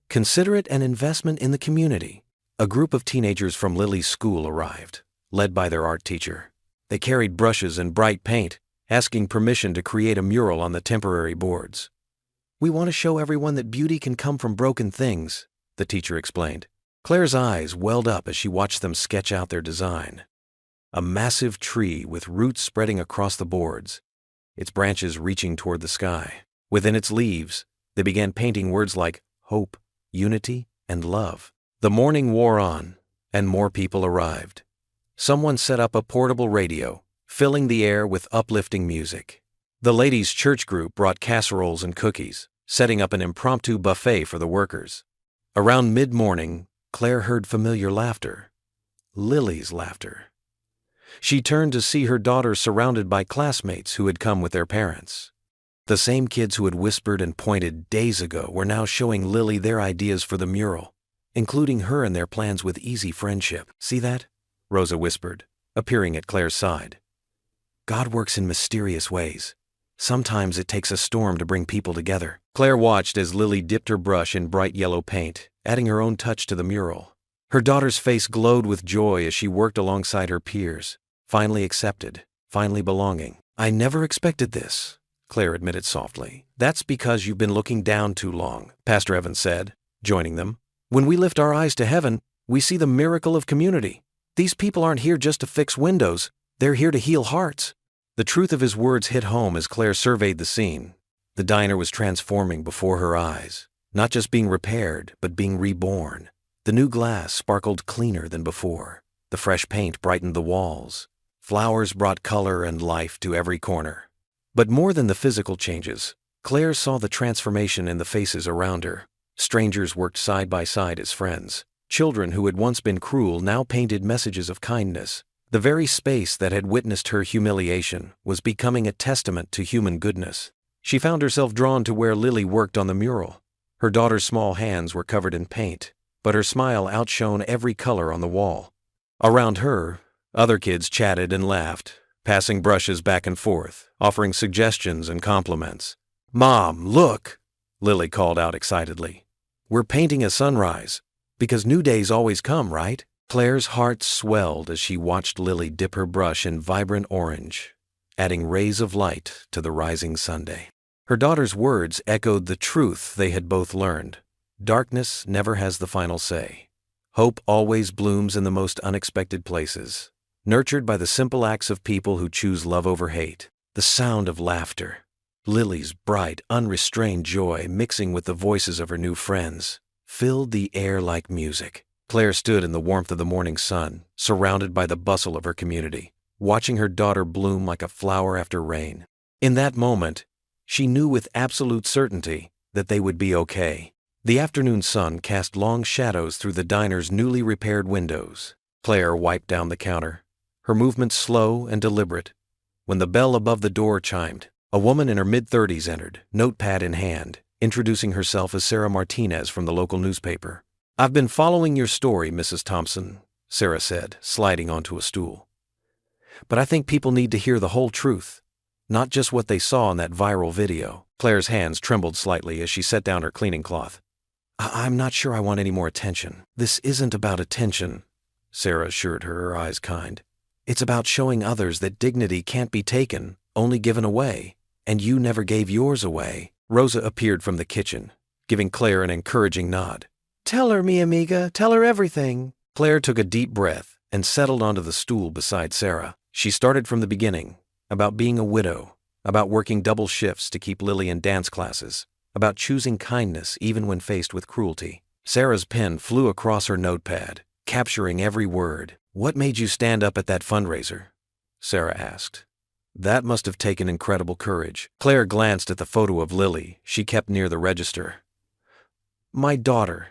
"Consider it an investment in the community." A group of teenagers from Lily's school arrived, led by their art teacher. They carried brushes and bright paint, asking permission to create a mural on the temporary boards. "We want to show everyone that beauty can come from broken things," the teacher explained. Claire's eyes welled up as she watched them sketch out their design. A massive tree with roots spreading across the boards, its branches reaching toward the sky. Within its leaves, they began painting words like hope, unity, and love. The morning wore on, and more people arrived. Someone set up a portable radio, filling the air with uplifting music. The ladies' church group brought casseroles and cookies, setting up an impromptu buffet for the workers. Around mid-morning, Claire heard familiar laughter. Lily's laughter. She turned to see her daughter surrounded by classmates who had come with their parents. The same kids who had whispered and pointed days ago were now showing Lily their ideas for the mural, including her in their plans with easy friendship. "See that?" Rosa whispered, appearing at Claire's side. "God works in mysterious ways. Sometimes it takes a storm to bring people together." Claire watched as Lily dipped her brush in bright yellow paint, adding her own touch to the mural. Her daughter's face glowed with joy as she worked alongside her peers, finally accepted, finally belonging. "I never expected this," Claire admitted softly. "That's because you've been looking down too long," Pastor Evans said, joining them. "When we lift our eyes to heaven, we see the miracle of community. These people aren't here just to fix windows, they're here to heal hearts." The truth of his words hit home as Claire surveyed the scene. The diner was transforming before her eyes, not just being repaired, but being reborn. The new glass sparkled cleaner than before. The fresh paint brightened the walls. Flowers brought color and life to every corner. But more than the physical changes, Claire saw the transformation in the faces around her. Strangers worked side by side as friends. Children who had once been cruel now painted messages of kindness. The very space that had witnessed her humiliation was becoming a testament to human goodness. She found herself drawn to where Lily worked on the mural. Her daughter's small hands were covered in paint, but her smile outshone every color on the wall. Around her, other kids chatted and laughed, passing brushes back and forth, offering suggestions and compliments. "Mom, look!" Lily called out excitedly. "We're painting a sunrise, because new days always come, right?" Claire's heart swelled as she watched Lily dip her brush in vibrant orange, adding rays of light to the rising Sunday. Her daughter's words echoed the truth they had both learned. Darkness never has the final say. Hope always blooms in the most unexpected places, nurtured by the simple acts of people who choose love over hate. The sound of laughter, Lily's bright, unrestrained joy, mixing with the voices of her new friends, filled the air like music. Claire stood in the warmth of the morning sun, surrounded by the bustle of her community, watching her daughter bloom like a flower after rain. In that moment, she knew with absolute certainty that they would be okay. The afternoon sun cast long shadows through the diner's newly repaired windows. Claire wiped down the counter, her movements slow and deliberate. When the bell above the door chimed, a woman in her mid-30s entered, notepad in hand, introducing herself as Sarah Martinez from the local newspaper. "I've been following your story, Mrs. Thompson," Sarah said, sliding onto a stool. "But I think people need to hear the whole truth, not just what they saw in that viral video." Claire's hands trembled slightly as she set down her cleaning cloth. I'm not sure I want any more attention." "This isn't about attention," Sarah assured her, her eyes kind. "It's about showing others that dignity can't be taken, only given away, and you never gave yours away." Rosa appeared from the kitchen, giving Claire an encouraging nod. "Tell her, mi amiga, tell her everything." Claire took a deep breath and settled onto the stool beside Sarah. She started from the beginning, about being a widow, about working double shifts to keep Lily in dance classes, about choosing kindness even when faced with cruelty. Sarah's pen flew across her notepad, capturing every word. "What made you stand up at that fundraiser?" Sarah asked. "That must have taken incredible courage." Claire glanced at the photo of Lily she kept near the register. "My daughter.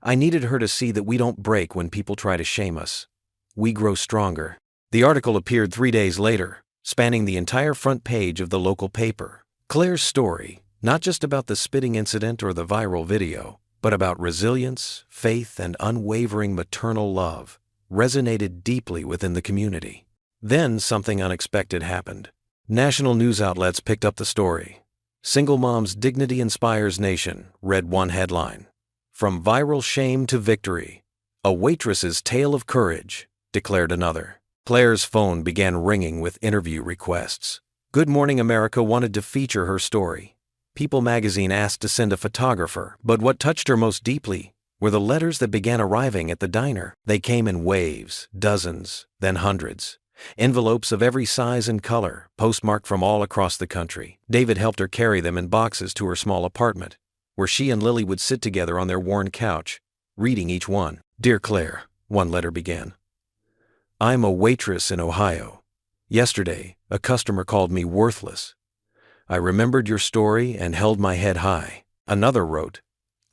I needed her to see that we don't break when people try to shame us. We grow stronger." The article appeared 3 days later, spanning the entire front page of the local paper. Claire's story, not just about the spitting incident or the viral video, but about resilience, faith, and unwavering maternal love, resonated deeply within the community. Then something unexpected happened. National news outlets picked up the story. "Single Mom's Dignity Inspires Nation," read one headline. "From viral shame to victory, a waitress's tale of courage," declared another. Claire's phone began ringing with interview requests. Good Morning America wanted to feature her story. People magazine asked to send a photographer, but what touched her most deeply were the letters that began arriving at the diner. They came in waves, dozens, then hundreds. Envelopes of every size and color, postmarked from all across the country. David helped her carry them in boxes to her small apartment, where she and Lily would sit together on their worn couch, reading each one. "Dear Claire," one letter began. "I'm a waitress in Ohio. Yesterday, a customer called me worthless. I remembered your story and held my head high." Another wrote,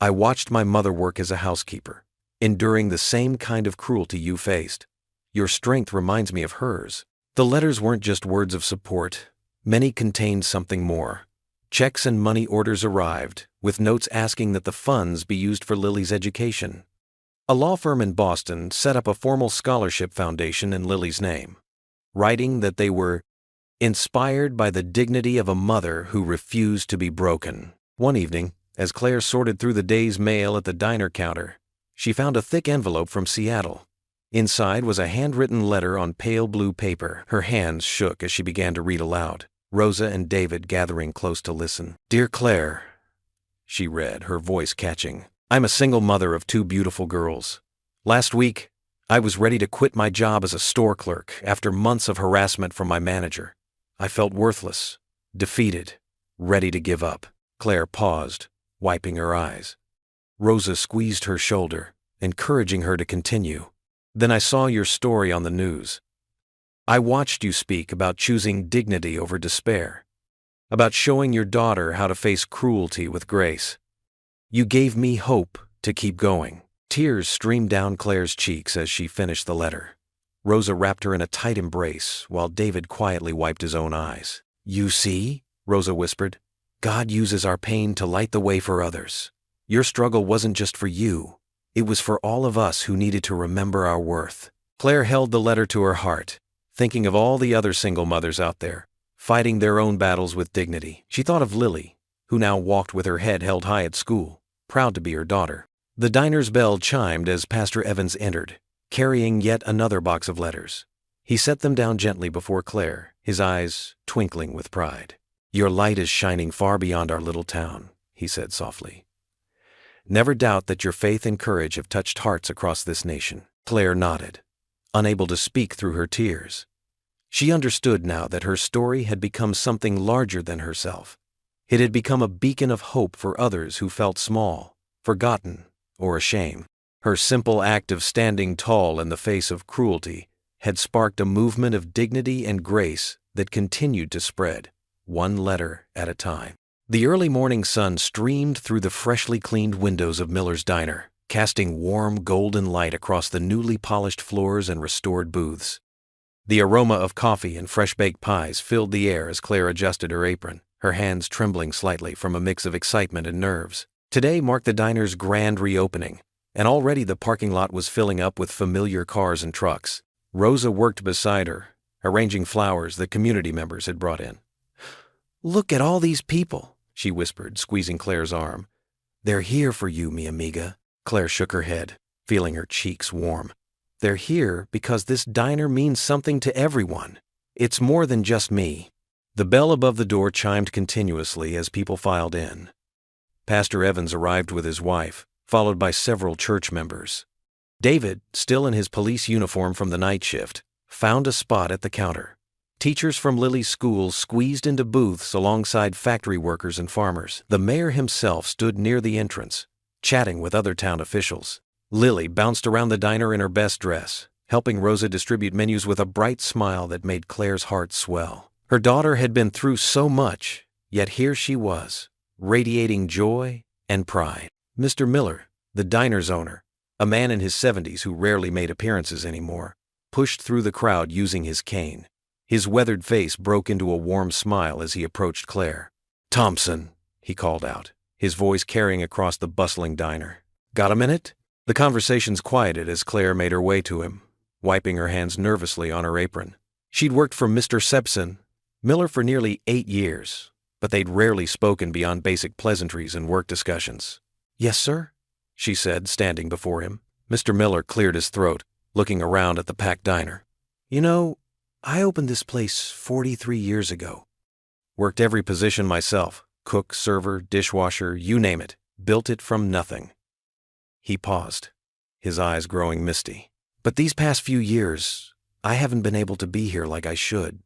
"I watched my mother work as a housekeeper, enduring the same kind of cruelty you faced. Your strength reminds me of hers." The letters weren't just words of support. Many contained something more. Checks and money orders arrived, with notes asking that the funds be used for Lily's education. A law firm in Boston set up a formal scholarship foundation in Lily's name, writing that they were inspired by the dignity of a mother who refused to be broken. One evening, as Claire sorted through the day's mail at the diner counter, she found a thick envelope from Seattle. Inside was a handwritten letter on pale blue paper. Her hands shook as she began to read aloud, Rosa and David gathering close to listen. "Dear Claire," she read, her voice catching. "I'm a single mother of 2 beautiful girls. Last week, I was ready to quit my job as a store clerk after months of harassment from my manager. I felt worthless, defeated, ready to give up." Claire paused, wiping her eyes. Rosa squeezed her shoulder, encouraging her to continue. "Then I saw your story on the news. I watched you speak about choosing dignity over despair, about showing your daughter how to face cruelty with grace. You gave me hope to keep going." Tears streamed down Claire's cheeks as she finished the letter. Rosa wrapped her in a tight embrace, while David quietly wiped his own eyes. "You see," Rosa whispered, "God uses our pain to light the way for others. Your struggle wasn't just for you. It was for all of us who needed to remember our worth." Claire held the letter to her heart, thinking of all the other single mothers out there, fighting their own battles with dignity. She thought of Lily, who now walked with her head held high at school, proud to be her daughter. The diner's bell chimed as Pastor Evans entered, carrying yet another box of letters. He set them down gently before Claire, his eyes twinkling with pride. "Your light is shining far beyond our little town," he said softly. "Never doubt that your faith and courage have touched hearts across this nation." Claire nodded, unable to speak through her tears. She understood now that her story had become something larger than herself, It had become a beacon of hope for others who felt small, forgotten, or ashamed. Her simple act of standing tall in the face of cruelty had sparked a movement of dignity and grace that continued to spread, one letter at a time. The early morning sun streamed through the freshly cleaned windows of Miller's Diner, casting warm golden light across the newly polished floors and restored booths. The aroma of coffee and fresh-baked pies filled the air as Claire adjusted her apron, her hands trembling slightly from a mix of excitement and nerves. Today marked the diner's grand reopening, and already the parking lot was filling up with familiar cars and trucks. Rosa worked beside her, arranging flowers that community members had brought in. "Look at all these people," she whispered, squeezing Claire's arm. "They're here for you, mi amiga." Claire shook her head, feeling her cheeks warm. "They're here because this diner means something to everyone. It's more than just me." The bell above the door chimed continuously as people filed in. Pastor Evans arrived with his wife, followed by several church members. David, still in his police uniform from the night shift, found a spot at the counter. Teachers from Lily's school squeezed into booths alongside factory workers and farmers. The mayor himself stood near the entrance, chatting with other town officials. Lily bounced around the diner in her best dress, helping Rosa distribute menus with a bright smile that made Claire's heart swell. Her daughter had been through so much, yet here she was, radiating joy and pride. Mr. Miller, the diner's owner, a man in his 70s who rarely made appearances anymore, pushed through the crowd using his cane. His weathered face broke into a warm smile as he approached Claire. "Thompson," he called out, his voice carrying across the bustling diner. "Got a minute?" The conversations quieted as Claire made her way to him, wiping her hands nervously on her apron. She'd worked for Mr. Sebson, Miller for nearly 8 years, but they'd rarely spoken beyond basic pleasantries and work discussions. "Yes, sir," she said, standing before him. Mr. Miller cleared his throat, looking around at the packed diner. "You know, I opened this place 43 years ago. Worked every position myself, cook, server, dishwasher, you name it. Built it from nothing." He paused, his eyes growing misty. "But these past few years, I haven't been able to be here like I should.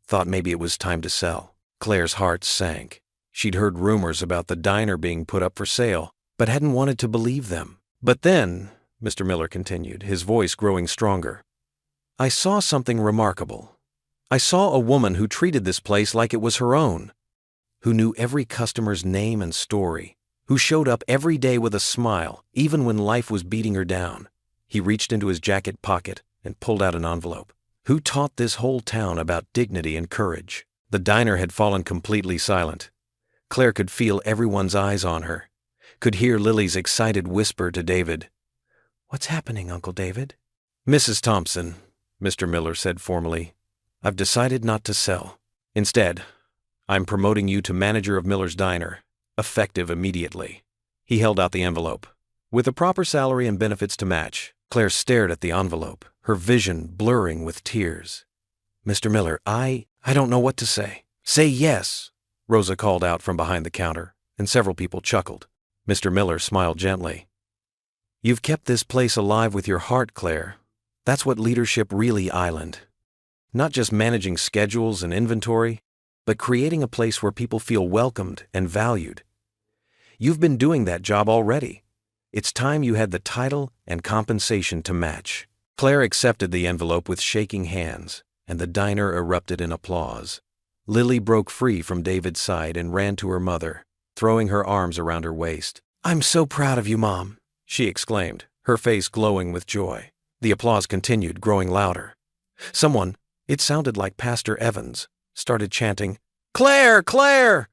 Thought maybe it was time to sell." Claire's heart sank. She'd heard rumors about the diner being put up for sale, but hadn't wanted to believe them. "But then," Mr. Miller continued, his voice growing stronger, "I saw something remarkable. I saw a woman who treated this place like it was her own, who knew every customer's name and story, who showed up every day with a smile, even when life was beating her down." He reached into his jacket pocket and pulled out an envelope. "Who taught this whole town about dignity and courage?" The diner had fallen completely silent. Claire could feel everyone's eyes on her, could hear Lily's excited whisper to David, "What's happening, Uncle David?" "Mrs. Thompson," Mr. Miller said formally, "I've decided not to sell. Instead, I'm promoting you to manager of Miller's Diner, effective immediately." He held out the envelope. With a proper salary and benefits to match, Claire stared at the envelope, her vision blurring with tears. "Mr. Miller, I don't know what to say." "Say yes," Rosa called out from behind the counter, and several people chuckled. Mr. Miller smiled gently. "You've kept this place alive with your heart, Claire. That's what leadership really island. Not just managing schedules and inventory, but creating a place where people feel welcomed and valued. You've been doing that job already. It's time you had the title and compensation to match." Claire accepted the envelope with shaking hands, and the diner erupted in applause. Lily broke free from David's side and ran to her mother, throwing her arms around her waist. "I'm so proud of you, Mom," she exclaimed, her face glowing with joy. The applause continued, growing louder. Someone, it sounded like Pastor Evans, started chanting, "Claire! Claire!"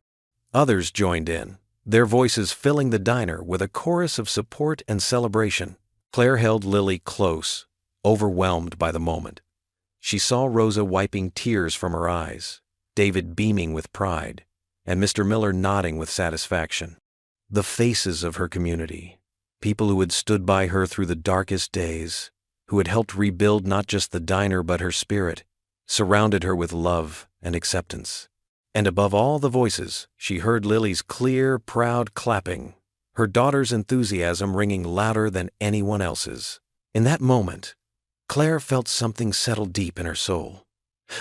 Others joined in, their voices filling the diner with a chorus of support and celebration. Claire held Lily close, overwhelmed by the moment. She saw Rosa wiping tears from her eyes, David beaming with pride, and Mr. Miller nodding with satisfaction. The faces of her community, people who had stood by her through the darkest days, who had helped rebuild not just the diner but her spirit, surrounded her with love and acceptance. And above all the voices, she heard Lily's clear, proud clapping, her daughter's enthusiasm ringing louder than anyone else's. In that moment, Claire felt something settle deep in her soul,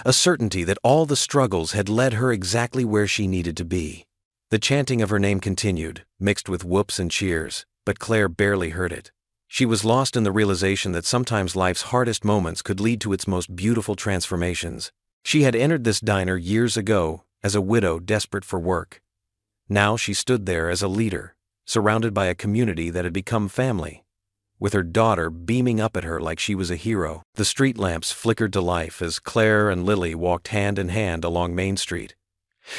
a certainty that all the struggles had led her exactly where she needed to be, The chanting of her name continued, mixed with whoops and cheers, but Claire barely heard it. She was lost in the realization that sometimes life's hardest moments could lead to its most beautiful transformations. She had entered this diner years ago as a widow desperate for work. Now she stood there as a leader, surrounded by a community that had become family. With her daughter beaming up at her like she was a hero, the street lamps flickered to life as Claire and Lily walked hand in hand along Main Street.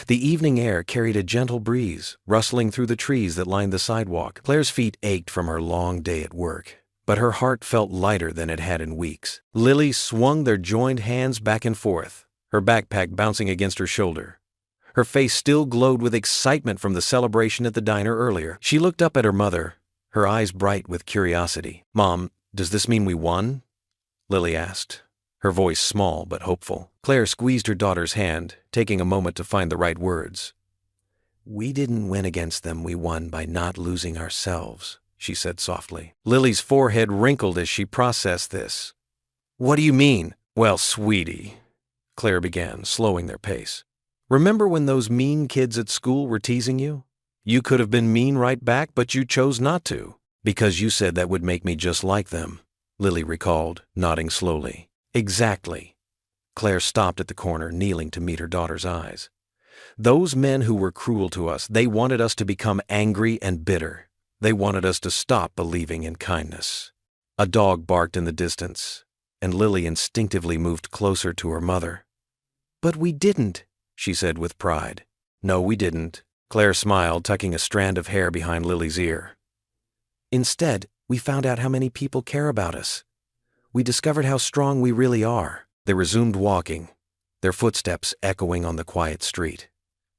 The evening air carried a gentle breeze, rustling through the trees that lined the sidewalk. Claire's feet ached from her long day at work, but her heart felt lighter than it had in weeks. Lily swung their joined hands back and forth, her backpack bouncing against her shoulder. Her face still glowed with excitement from the celebration at the diner earlier. She looked up at her mother, her eyes bright with curiosity. "Mom, does this mean we won?" Lily asked, her voice small but hopeful. Claire squeezed her daughter's hand, taking a moment to find the right words. "We didn't win against them, we won by not losing ourselves," she said softly. Lily's forehead wrinkled as she processed this. "What do you mean?" "Well, sweetie," Claire began, slowing their pace. "Remember when those mean kids at school were teasing you? You could have been mean right back, but you chose not to. Because you said that would make me just like them," Lily recalled, nodding slowly. "Exactly." Claire stopped at the corner, kneeling to meet her daughter's eyes. "Those men who were cruel to us, they wanted us to become angry and bitter. They wanted us to stop believing in kindness." A dog barked in the distance, and Lily instinctively moved closer to her mother. "But we didn't," she said with pride. "No, we didn't." Claire smiled, tucking a strand of hair behind Lily's ear. "Instead, we found out how many people care about us. We discovered how strong we really are." They resumed walking, their footsteps echoing on the quiet street.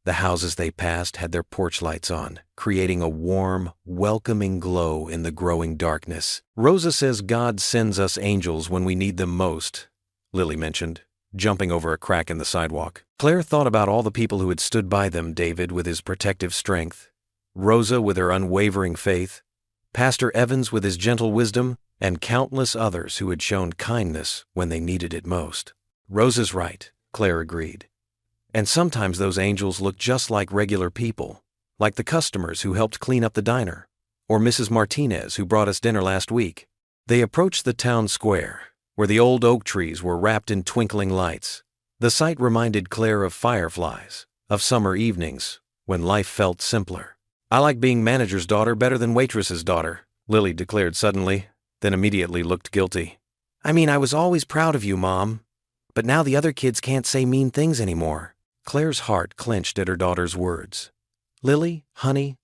The houses they passed had their porch lights on, creating a warm, welcoming glow in the growing darkness. "Rosa says God sends us angels when we need them most," Lily mentioned, jumping over a crack in the sidewalk. Claire thought about all the people who had stood by them, David with his protective strength, Rosa with her unwavering faith, Pastor Evans with his gentle wisdom, and countless others who had shown kindness when they needed it most. "Rosa's right," Claire agreed. "And sometimes those angels look just like regular people, like the customers who helped clean up the diner, or Mrs. Martinez who brought us dinner last week." They approached the town square, where the old oak trees were wrapped in twinkling lights. The sight reminded Claire of fireflies, of summer evenings, when life felt simpler. "I like being manager's daughter better than waitress's daughter," Lily declared suddenly, then immediately looked guilty. "I mean, I was always proud of you, Mom. But now the other kids can't say mean things anymore." Claire's heart clenched at her daughter's words. "Lily, honey,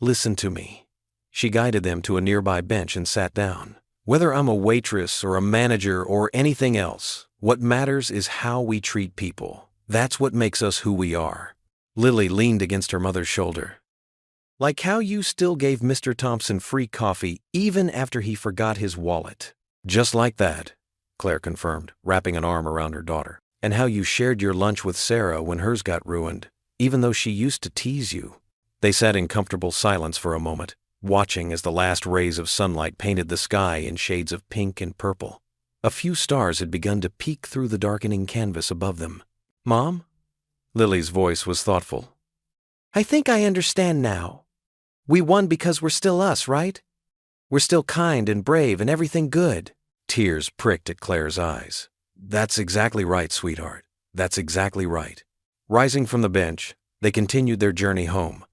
listen to me." She guided them to a nearby bench and sat down. "Whether I'm a waitress or a manager or anything else, what matters is how we treat people. That's what makes us who we are." Lily leaned against her mother's shoulder. "Like how you still gave Mr. Thompson free coffee even after he forgot his wallet." "Just like that," Claire confirmed, wrapping an arm around her daughter. "And how you shared your lunch with Sarah when hers got ruined, even though she used to tease you." They sat in comfortable silence for a moment, watching as the last rays of sunlight painted the sky in shades of pink and purple. A few stars had begun to peek through the darkening canvas above them. "Mom?" Lily's voice was thoughtful. "I think I understand now. We won because we're still us, right? We're still kind and brave and everything good." Tears pricked at Claire's eyes. "That's exactly right, sweetheart. That's exactly right." Rising from the bench, they continued their journey home.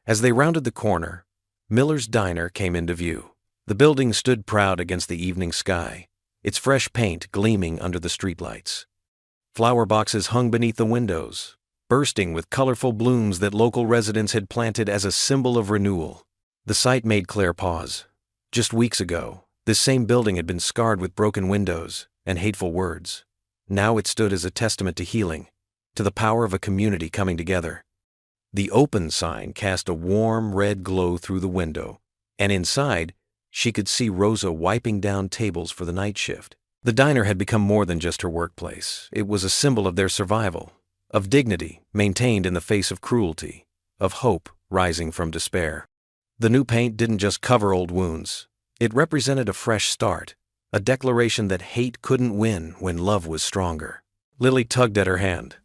As they rounded the corner, Miller's Diner came into view. The building stood proud against the evening sky, its fresh paint gleaming under the streetlights. Flower boxes hung beneath the windows, bursting with colorful blooms that local residents had planted as a symbol of renewal. The sight made Claire pause. Just weeks ago, this same building had been scarred with broken windows and hateful words. Now it stood as a testament to healing, to the power of a community coming together. The open sign cast a warm red glow through the window, and inside, she could see Rosa wiping down tables for the night shift. The diner had become more than just her workplace. It was a symbol of their survival, of dignity maintained in the face of cruelty, of hope rising from despair. The new paint didn't just cover old wounds. It represented a fresh start, a declaration that hate couldn't win when love was stronger. Lily tugged at her hand.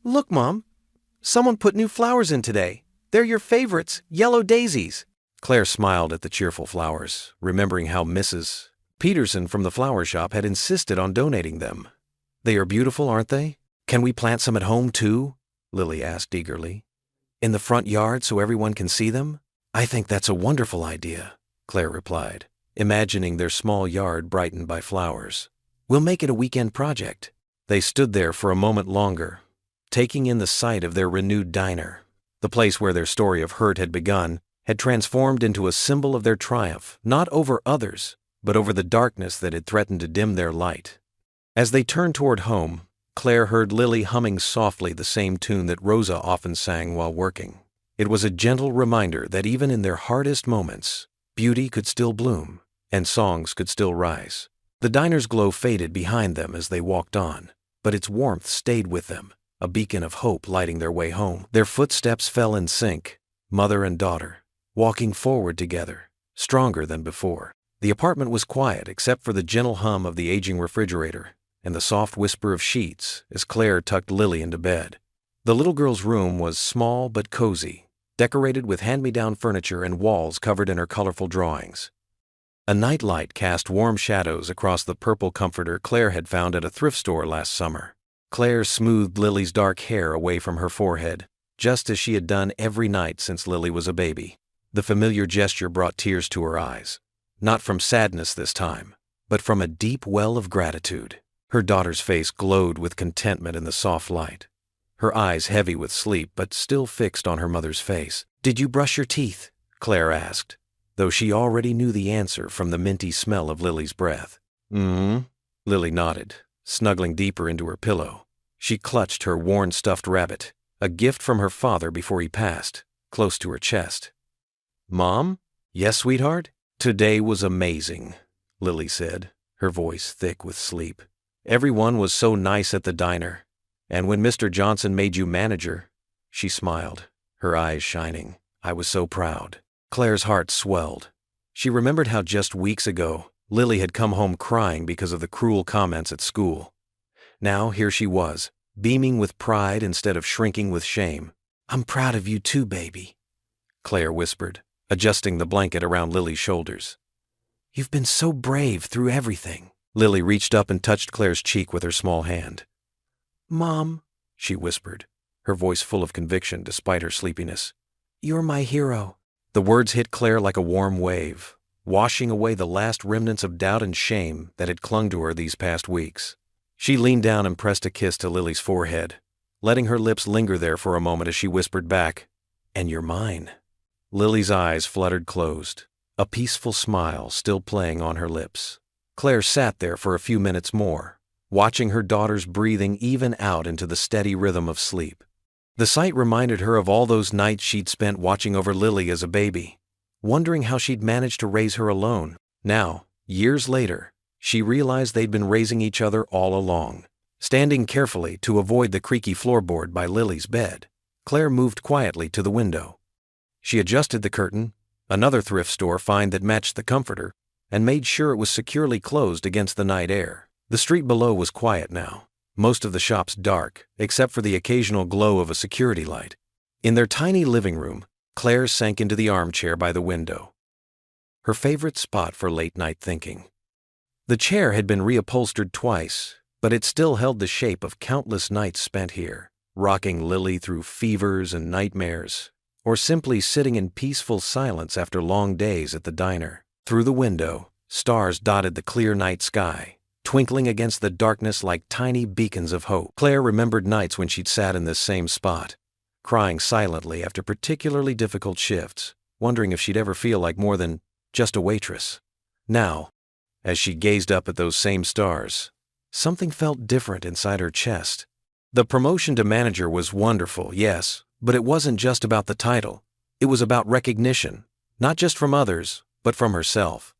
"Look, Mom, someone put new flowers in today." They're your favorites, yellow daisies." Claire smiled at the cheerful flowers, remembering how Mrs. Peterson from the flower shop had insisted on donating them. "They are beautiful, aren't they? Can we plant some at home too?" Lily asked eagerly. "In the front yard so everyone can see them?" "I think that's a wonderful idea," Claire replied, imagining their small yard brightened by flowers. "We'll make it a weekend project." They stood there for a moment longer, taking in the sight of their renewed diner. The place where their story of hurt had begun had transformed into a symbol of their triumph, not over others, but over the darkness that had threatened to dim their light. As they turned toward home, Claire heard Lily humming softly the same tune that Rosa often sang while working. It was a gentle reminder that even in their hardest moments, beauty could still bloom, and songs could still rise. The diner's glow faded behind them as they walked on, but its warmth stayed with them, a beacon of hope lighting their way home. Their footsteps fell in sync, mother and daughter, walking forward together, stronger than before. The apartment was quiet except for the gentle hum of the aging refrigerator and the soft whisper of sheets as Claire tucked Lily into bed. The little girl's room was small but cozy, decorated with hand-me-down furniture and walls covered in her colorful drawings. A night light cast warm shadows across the purple comforter Claire had found at a thrift store last summer. Claire smoothed Lily's dark hair away from her forehead, just as she had done every night since Lily was a baby. The familiar gesture brought tears to her eyes, not from sadness this time, but from a deep well of gratitude. Her daughter's face glowed with contentment in the soft light, her eyes heavy with sleep but still fixed on her mother's face. "Did you brush your teeth?" Claire asked, though she already knew the answer from the minty smell of Lily's breath. "Mm-hmm," Lily nodded, snuggling deeper into her pillow. She clutched her worn stuffed rabbit, a gift from her father before he passed, close to her chest. "Mom?" "Yes, sweetheart?" "Today was amazing," Lily said, her voice thick with sleep. "Everyone was so nice at the diner. And when Mr. Johnson made you manager," she smiled, her eyes shining. "I was so proud." Claire's heart swelled. She remembered how just weeks ago, Lily had come home crying because of the cruel comments at school. Now here she was, beaming with pride instead of shrinking with shame. "I'm proud of you too, baby," Claire whispered, adjusting the blanket around Lily's shoulders. "You've been so brave through everything." Lily reached up and touched Claire's cheek with her small hand. "Mom," she whispered, her voice full of conviction despite her sleepiness. "You're my hero." The words hit Claire like a warm wave, washing away the last remnants of doubt and shame that had clung to her these past weeks. She leaned down and pressed a kiss to Lily's forehead, letting her lips linger there for a moment as she whispered back, "And you're mine." Lily's eyes fluttered closed, a peaceful smile still playing on her lips. Claire sat there for a few minutes more, watching her daughter's breathing even out into the steady rhythm of sleep. The sight reminded her of all those nights she'd spent watching over Lily as a baby, wondering how she'd managed to raise her alone. Now, years later, she realized they'd been raising each other all along. Standing carefully to avoid the creaky floorboard by Lily's bed, Claire moved quietly to the window. She adjusted the curtain, another thrift store find that matched the comforter, and made sure it was securely closed against the night air. The street below was quiet now, most of the shops dark, except for the occasional glow of a security light. In their tiny living room, Claire sank into the armchair by the window, her favorite spot for late-night thinking. The chair had been reupholstered twice, but it still held the shape of countless nights spent here, rocking Lily through fevers and nightmares, or simply sitting in peaceful silence after long days at the diner. Through the window, stars dotted the clear night sky, twinkling against the darkness like tiny beacons of hope. Claire remembered nights when she'd sat in this same spot, crying silently after particularly difficult shifts, wondering if she'd ever feel like more than just a waitress. Now, as she gazed up at those same stars, something felt different inside her chest. The promotion to manager was wonderful, yes, but it wasn't just about the title. It was about recognition, not just from others, but from herself.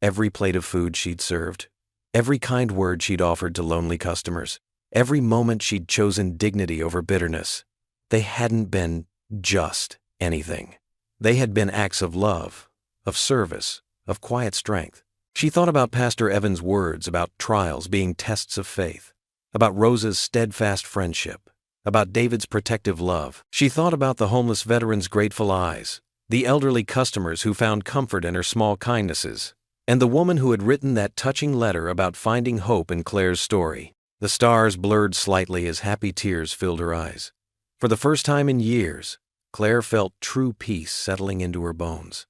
Every plate of food she'd served, every kind word she'd offered to lonely customers, every moment she'd chosen dignity over bitterness, they hadn't been just anything. They had been acts of love, of service, of quiet strength. She thought about Pastor Evan's words about trials being tests of faith, about Rosa's steadfast friendship, about David's protective love. She thought about the homeless veteran's grateful eyes, the elderly customers who found comfort in her small kindnesses, and the woman who had written that touching letter about finding hope in Claire's story. The stars blurred slightly as happy tears filled her eyes. For the first time in years, Claire felt true peace settling into her bones.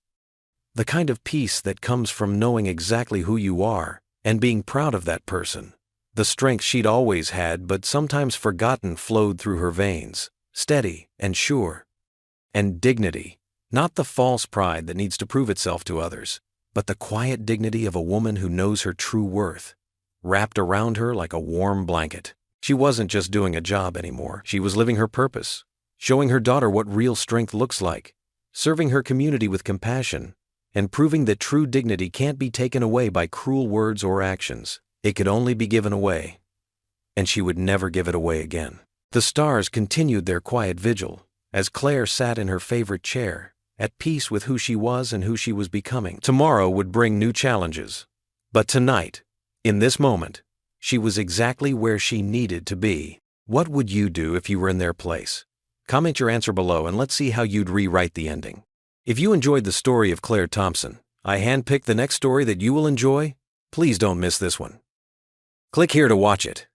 The kind of peace that comes from knowing exactly who you are and being proud of that person. The strength she'd always had but sometimes forgotten flowed through her veins, steady and sure. And dignity, not the false pride that needs to prove itself to others, but the quiet dignity of a woman who knows her true worth, wrapped around her like a warm blanket. She wasn't just doing a job anymore. She was living her purpose, showing her daughter what real strength looks like, serving her community with compassion, and proving that true dignity can't be taken away by cruel words or actions. It could only be given away, and she would never give it away again. The stars continued their quiet vigil as Claire sat in her favorite chair, at peace with who she was and who she was becoming. Tomorrow would bring new challenges, but tonight, in this moment, she was exactly where she needed to be. What would you do if you were in their place? Comment your answer below and let's see how you'd rewrite the ending. If you enjoyed the story of Claire Thompson, I handpicked the next story that you will enjoy. Please don't miss this one. Click here to watch it.